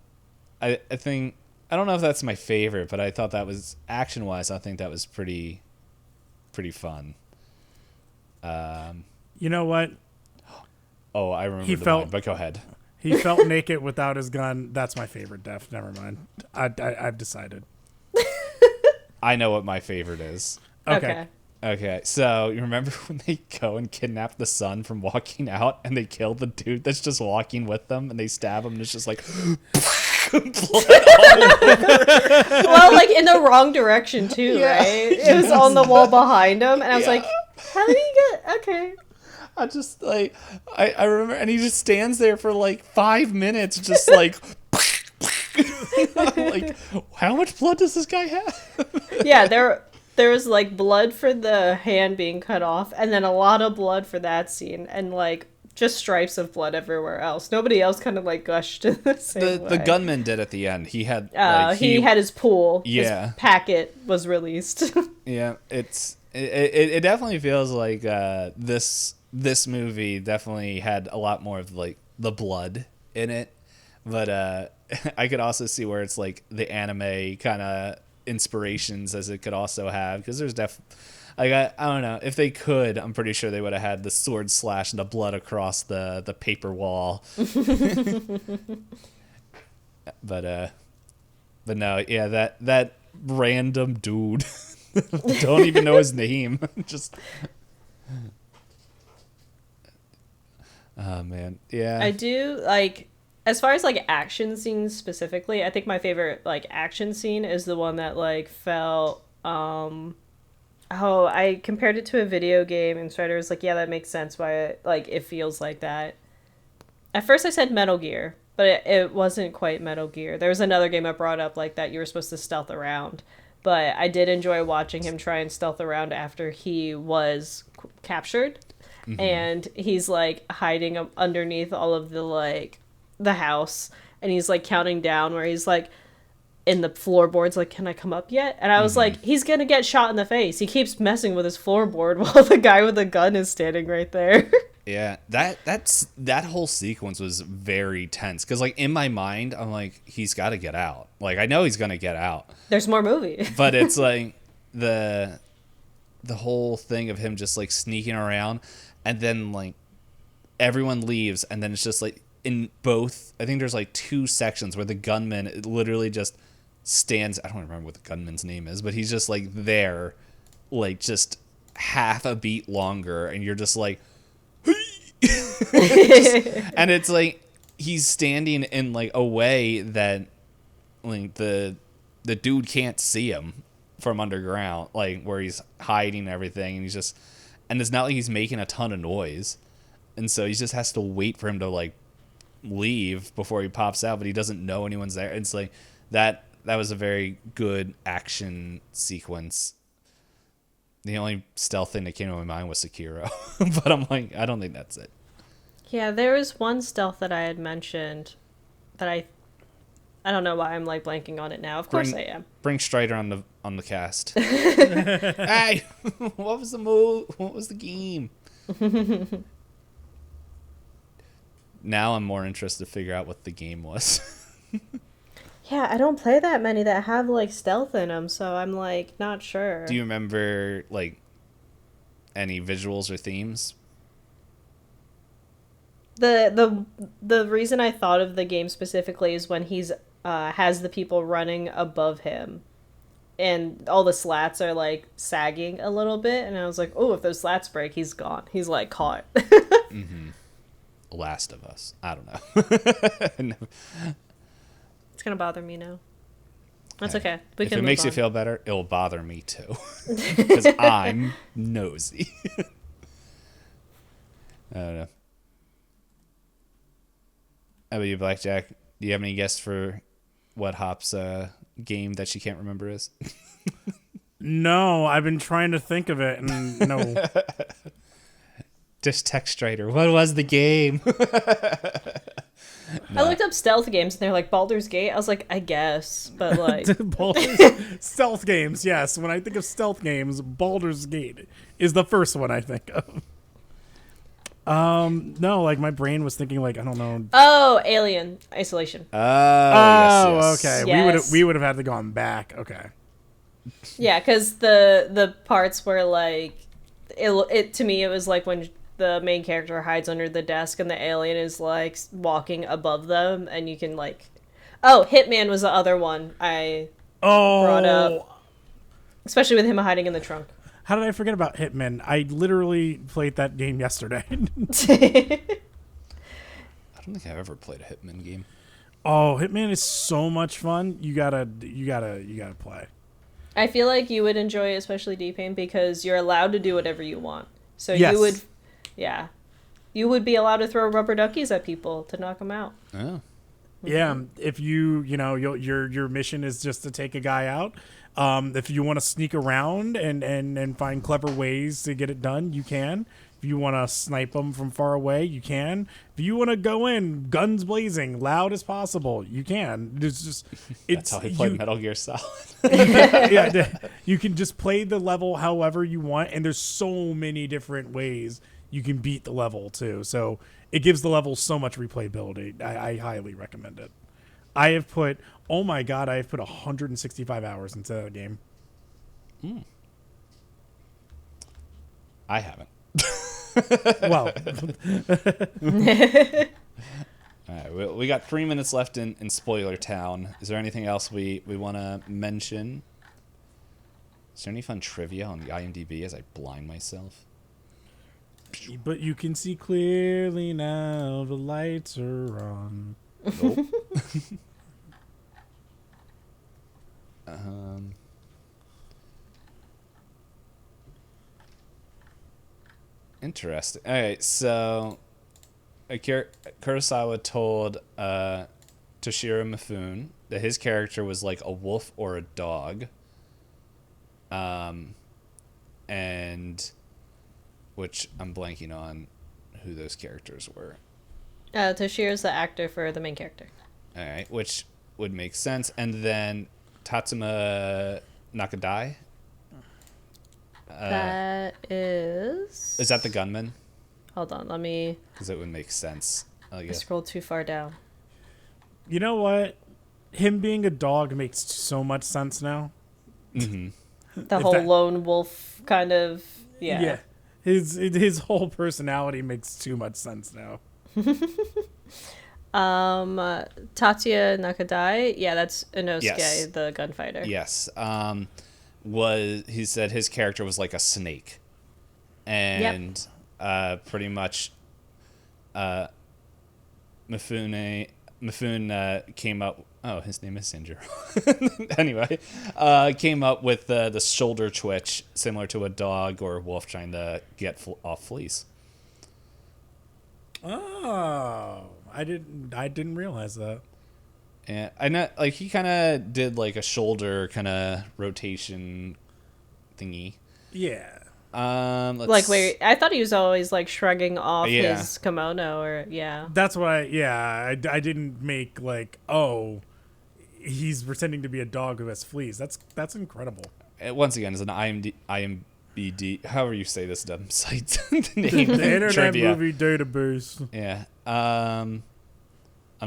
I think, I don't know if that's my favorite, but I thought that was, action wise, I think that was pretty fun. You know what? Oh, I remember mine, but go ahead. He felt naked without his gun. That's my favorite death. Never mind. I've decided. I know what my favorite is. Okay, so you remember when they go and kidnap the son from walking out, and they kill the dude that's just walking with them, and they stab him, and it's just like blood all over. Well, like in the wrong direction too, Yeah. right? It was on the wall behind him, and I was like, how did he get? Okay. I just like I remember, and he just stands there for like 5 minutes, just like. I'm like, how much blood does this guy have? Yeah, there was like blood for the hand being cut off, and then a lot of blood for that scene, and like just stripes of blood everywhere else. Nobody else kind of like gushed in the same way. The gunman did at the end. He had he had his pool. Yeah. His packet was released. Yeah, it definitely feels like this movie definitely had a lot more of like the blood in it, but I could also see where it's like the anime kind of inspirations as it could also have, because there's like I don't know, if they could, I'm pretty sure they would have had the sword slash and the blood across the paper wall. but no, yeah, that random dude, don't even know his name, just. Oh man, yeah. I do like, as far as like action scenes specifically, I think my favorite like action scene is the one that like felt I compared it to a video game, and Strider was like, yeah, that makes sense why it feels like that. At first I said Metal Gear, but it wasn't quite Metal Gear. There was another game I brought up like that, you were supposed to stealth around, but I did enjoy watching him try and stealth around after he was captured. Mm-hmm. And he's like hiding underneath all of the house, and he's like counting down where he's like in the floorboards, like, can I come up yet? And I was like, he's gonna get shot in the face. He keeps messing with his floorboard while the guy with the gun is standing right there. Yeah, that whole sequence was very tense, because like in my mind I'm like, he's got to get out. Like, I know he's gonna get out. There's more movie. But it's like the whole thing of him just like sneaking around, and then like everyone leaves, and then it's just like in both, I think there's like 2 sections where the gunman literally just stands, I don't remember what the gunman's name is, but he's just like there, like just half a beat longer, and you're just like and it's like he's standing in like a way that like the dude can't see him from underground, like where he's hiding everything, and he's just, and it's not like he's making a ton of noise, and so he just has to wait for him to like leave before he pops out, but he doesn't know anyone's there. It's like that was a very good action sequence. The only stealth thing that came to my mind was Sekiro, but I'm like, I don't think that's it. Yeah, there was one stealth that I had mentioned that I don't know why I'm like blanking on it now. Of course I am. Bring Strider on the cast. Hey, what was the move? What was the game? Now I'm more interested to figure out what the game was. Yeah, I don't play that many that have like stealth in them, so I'm like not sure. Do you remember like any visuals or themes? The reason I thought of the game specifically is when he's has the people running above him, and all the slats are like sagging a little bit, and I was like, oh, if those slats break, he's gone. He's like caught. Last of Us. I don't know. It's gonna bother me now. That's okay. If it makes you feel better, it'll bother me too, because I'm nosy. I don't know. How about you, Blackjack? Do you have any guess for what Hop's game that she can't remember is? No, I've been trying to think of it, and no. Just text writer. What was the game? I looked up stealth games and they're like Baldur's Gate. I was like, I guess, but like Stealth games, yes. When I think of stealth games, Baldur's Gate is the first one I think of. No, like my brain was thinking like I don't know. Oh, Alien Isolation. Yes. Okay. Yes. We would have had to gone back. Okay. Yeah, because the parts where like it to me it was like when the main character hides under the desk and the alien is like walking above them, and you can like, oh, Hitman was the other one I brought up, especially with him hiding in the trunk. How did I forget about Hitman? I literally played that game yesterday. I don't think I've ever played a Hitman game. Oh, Hitman is so much fun. You gotta play. I feel like you would enjoy it, especially D-Pain, because you're allowed to do whatever you want. So yes. You would be allowed to throw rubber duckies at people to knock them out. Oh. Yeah, if your mission is just to take a guy out. If you want to sneak around and find clever ways to get it done, you can. If you want to snipe them from far away, you can. If you want to go in, guns blazing, loud as possible, you can. That's how I play Metal Gear Solid. You can just play the level however you want, and there's so many different ways you can beat the level too. So it gives the level so much replayability. I highly recommend it. I have put 165 hours into that game. I haven't. Well, all right, we got 3 minutes left in Spoiler Town. Is there anything else we want to mention? Is there any fun trivia on the IMDb as I blind myself? but you can see clearly now. The lights are on. Nope. Interesting. All right, so Akira Kurosawa told Toshiro Mifune that his character was like a wolf or a dog. And which I'm blanking on who those characters were. Toshiro's the actor for the main character. All right, which would make sense. And then Tatsuma Nakadai. That is... Is that the gunman? Hold on, let me... Because it would make sense. I scrolled too far down. You know what? Him being a dog makes so much sense now. Mm-hmm. The whole lone wolf kind of... Yeah. His whole personality makes too much sense now. Tatsuya Nakadai, yeah, that's Inosuke, Yes. the gunfighter. Yes. He said his character was like a snake. And pretty much Mifune came up... Oh, his name is Sanjiro. Anyway, came up with the shoulder twitch, similar to a dog or a wolf trying to get off fleas. Oh, I didn't realize that. And I know, like, he kind of did like a shoulder kind of rotation thingy. Yeah. Like, wait, I thought he was always like shrugging off Yeah. his kimono, or yeah. That's why, I didn't make like, oh, he's pretending to be a dog who has fleas. That's incredible. Once again, it's an IMDb, however you say this dumb site The name. Internet Trivia. Movie Database. Yeah. I'm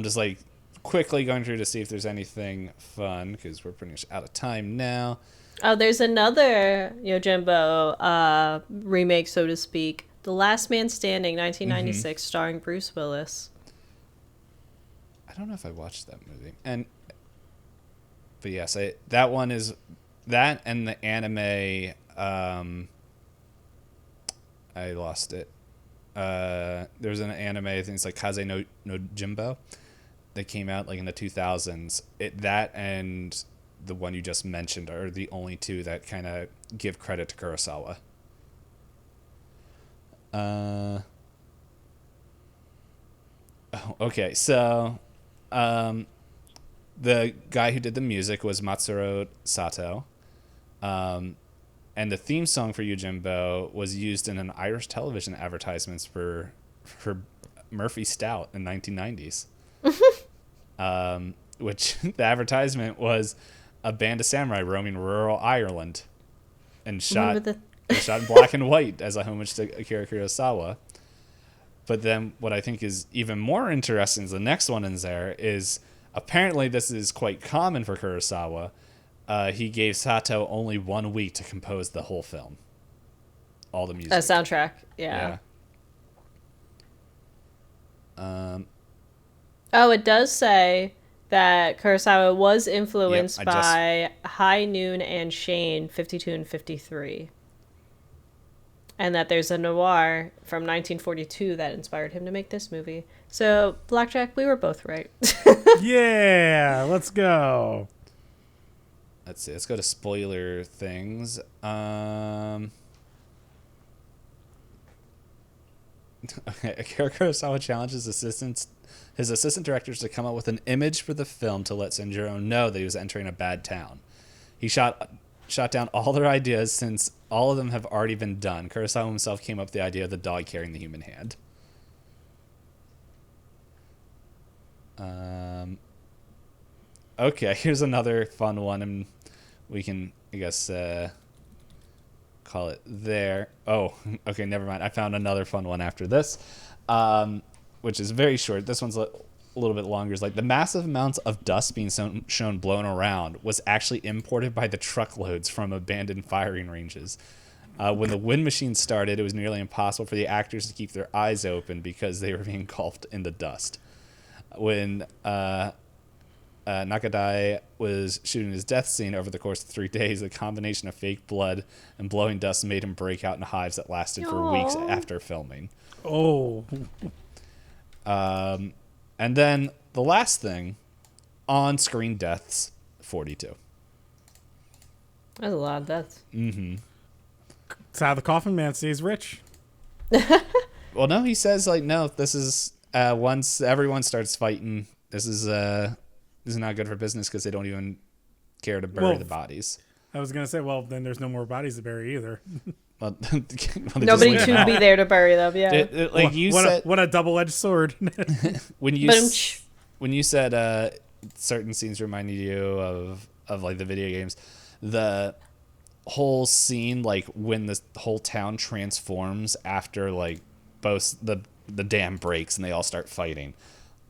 just like quickly going through to see if there's anything fun because we're pretty much out of time now. Oh, there's another Yojimbo remake, so to speak. The Last Man Standing, 1996, starring Bruce Willis. I don't know if I watched that movie. But yes, that one is that and the anime. I lost it. There's an anime. I think it's like Kaze no Jimbo. That came out like in the 2000s. That and the one you just mentioned are the only two that kind of give credit to Kurosawa. Oh, okay. So, the guy who did the music was Matsuro Sato. And the theme song for Yojimbo was used in an Irish television advertisements for Murphy Stout in 1990s. Which the advertisement was a band of samurai roaming rural Ireland and shot in black and white as a homage to Akira Kurosawa. But then what I think is even more interesting is the next one in there is apparently this is quite common for Kurosawa. He gave Sato only 1 week to compose the whole film. All the music. A soundtrack, yeah. Oh, it does say that Kurosawa was influenced by High Noon and Shane, 52 and 53. And that there's a noir from 1942 that inspired him to make this movie. So, Blackjack, we were both right. Yeah, let's go. Let's see. Let's go to spoiler things. Okay, Akira Kurosawa challenges his assistant directors to come up with an image for the film to let Sanjuro know that he was entering a bad town. He shot down all their ideas since all of them have already been done. Kurosawa himself came up with the idea of the dog carrying the human hand. Okay, here's another fun one, and we can, I guess, call it there. Oh, okay, never mind. I found another fun one after this, which is very short. This one's a little bit longer. It's like the massive amounts of dust being shown blown around was actually imported by the truckloads from abandoned firing ranges. When the wind machine started, it was nearly impossible for the actors to keep their eyes open because they were being engulfed in the dust. When Nakadai was shooting his death scene over the course of 3 days, the combination of fake blood and blowing dust made him break out in hives that lasted for weeks after filming. Oh. And then the last thing, on-screen deaths, 42. That's a lot of deaths. Mm-hmm. It's how the Coffin Man stays rich. Well, no, he says, like, no, this is, once everyone starts fighting, this is not good for business because they don't even care to bury the bodies. I was going to say, well, then there's no more bodies to bury either. Well, nobody to be there to bury them, yeah. What a double-edged sword. when you said certain scenes reminded you of like the video games, the whole scene, like when the whole town transforms after like both the dam breaks and they all start fighting,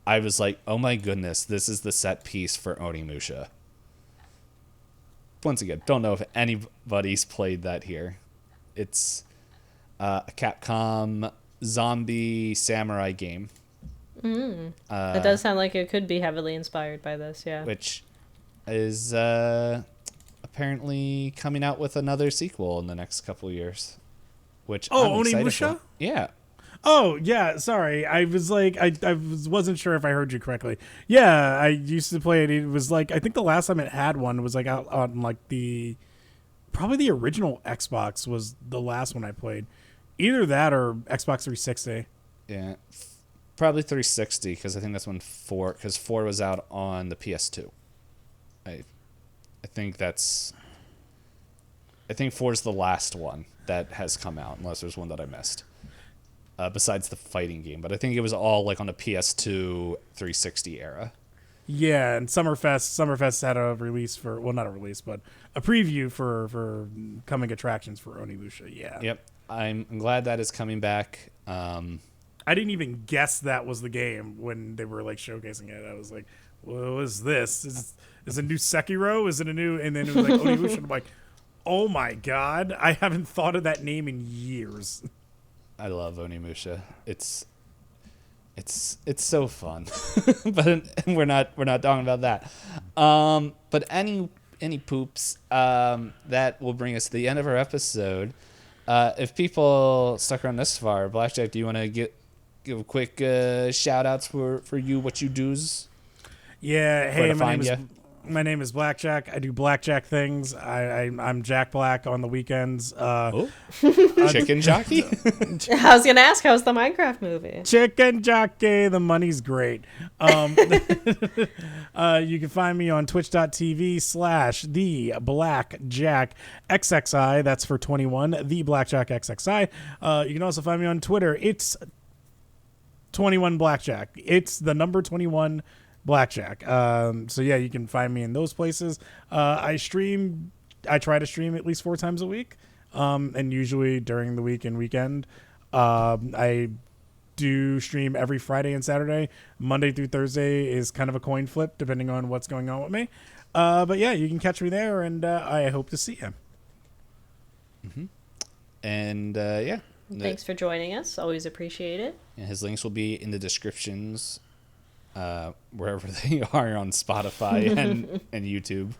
I was like, oh my goodness, this is the set piece for Onimusha. Once again, don't know if anybody's played that here. It's a Capcom zombie samurai game. It does sound like it could be heavily inspired by this, yeah. Which is apparently coming out with another sequel in the next couple of years. Which I'm excited for. Yeah. Oh, yeah, sorry. I was like, wasn't sure if I heard you correctly. Yeah, I used to play it. It was like, I think the last time it had one was like out on like probably the original Xbox was the last one I played. Either that or Xbox 360. Yeah. Probably 360 because I think that's when 4 was out on the PS2. I think I think 4 is the last one that has come out, unless there's one that I missed. Besides the fighting game, but I think it was all like on the PS2 360 era. Yeah, and Summerfest had a release for, well, not a release, but a preview for coming attractions for Onimusha. Yeah. Yep, I'm glad that is coming back. I didn't even guess that was the game when they were like showcasing it. I was like, "What is this? Is it a new Sekiro? Is it a new?" And then it was like Onimusha. I'm like, "Oh my god! I haven't thought of that name in years." I love Onimusha. It's so fun, but we're not talking about that. But any poops, that will bring us to the end of our episode. If people stuck around this far, Blackjack, do you want to give a quick shout outs for you, what you do's? Yeah. Hey, my name is Blackjack. I do blackjack things. I'm Jack Black on the weekends. Chicken jockey? I was gonna ask, how's the Minecraft movie? Chicken jockey. The money's great. You can find me on twitch.tv/the BlackjackXXI. That's for 21. The BlackjackXXI. You can also find me on Twitter. It's 21 Blackjack. It's the number 21 Blackjack. So yeah, you can find me in those places. I try to stream at least 4 times a week, and usually during the week and weekend. I do stream every Friday and Saturday. Monday through Thursday is kind of a coin flip depending on what's going on with me. But yeah, you can catch me there, and I hope to see you. Mm-hmm. And yeah, thanks for joining us. Always appreciate it. And his links will be in the descriptions, wherever they are on Spotify and YouTube.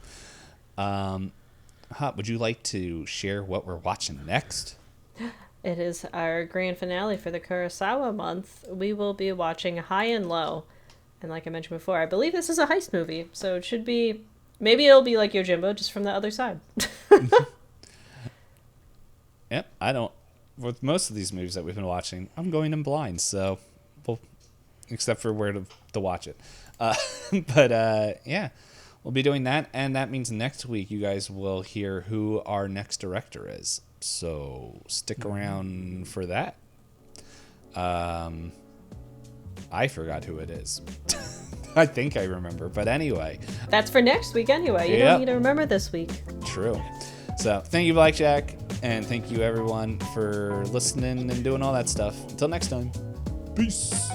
Would you like to share what we're watching next? It is our grand finale for the Kurosawa month. We will be watching High and Low. And like I mentioned before, I believe this is a heist movie. So it should be, maybe it'll be like Yojimbo, just from the other side. Yep, with most of these movies that we've been watching, I'm going in blind, so, well, except for where to watch it. Yeah, we'll be doing that, and that means next week you guys will hear who our next director is. So stick around for that. I forgot who it is. I think I remember, but anyway. That's for next week anyway. You don't need to remember this week. True. So thank you, Blackjack, and thank you everyone for listening and doing all that stuff. Until next time. Peace.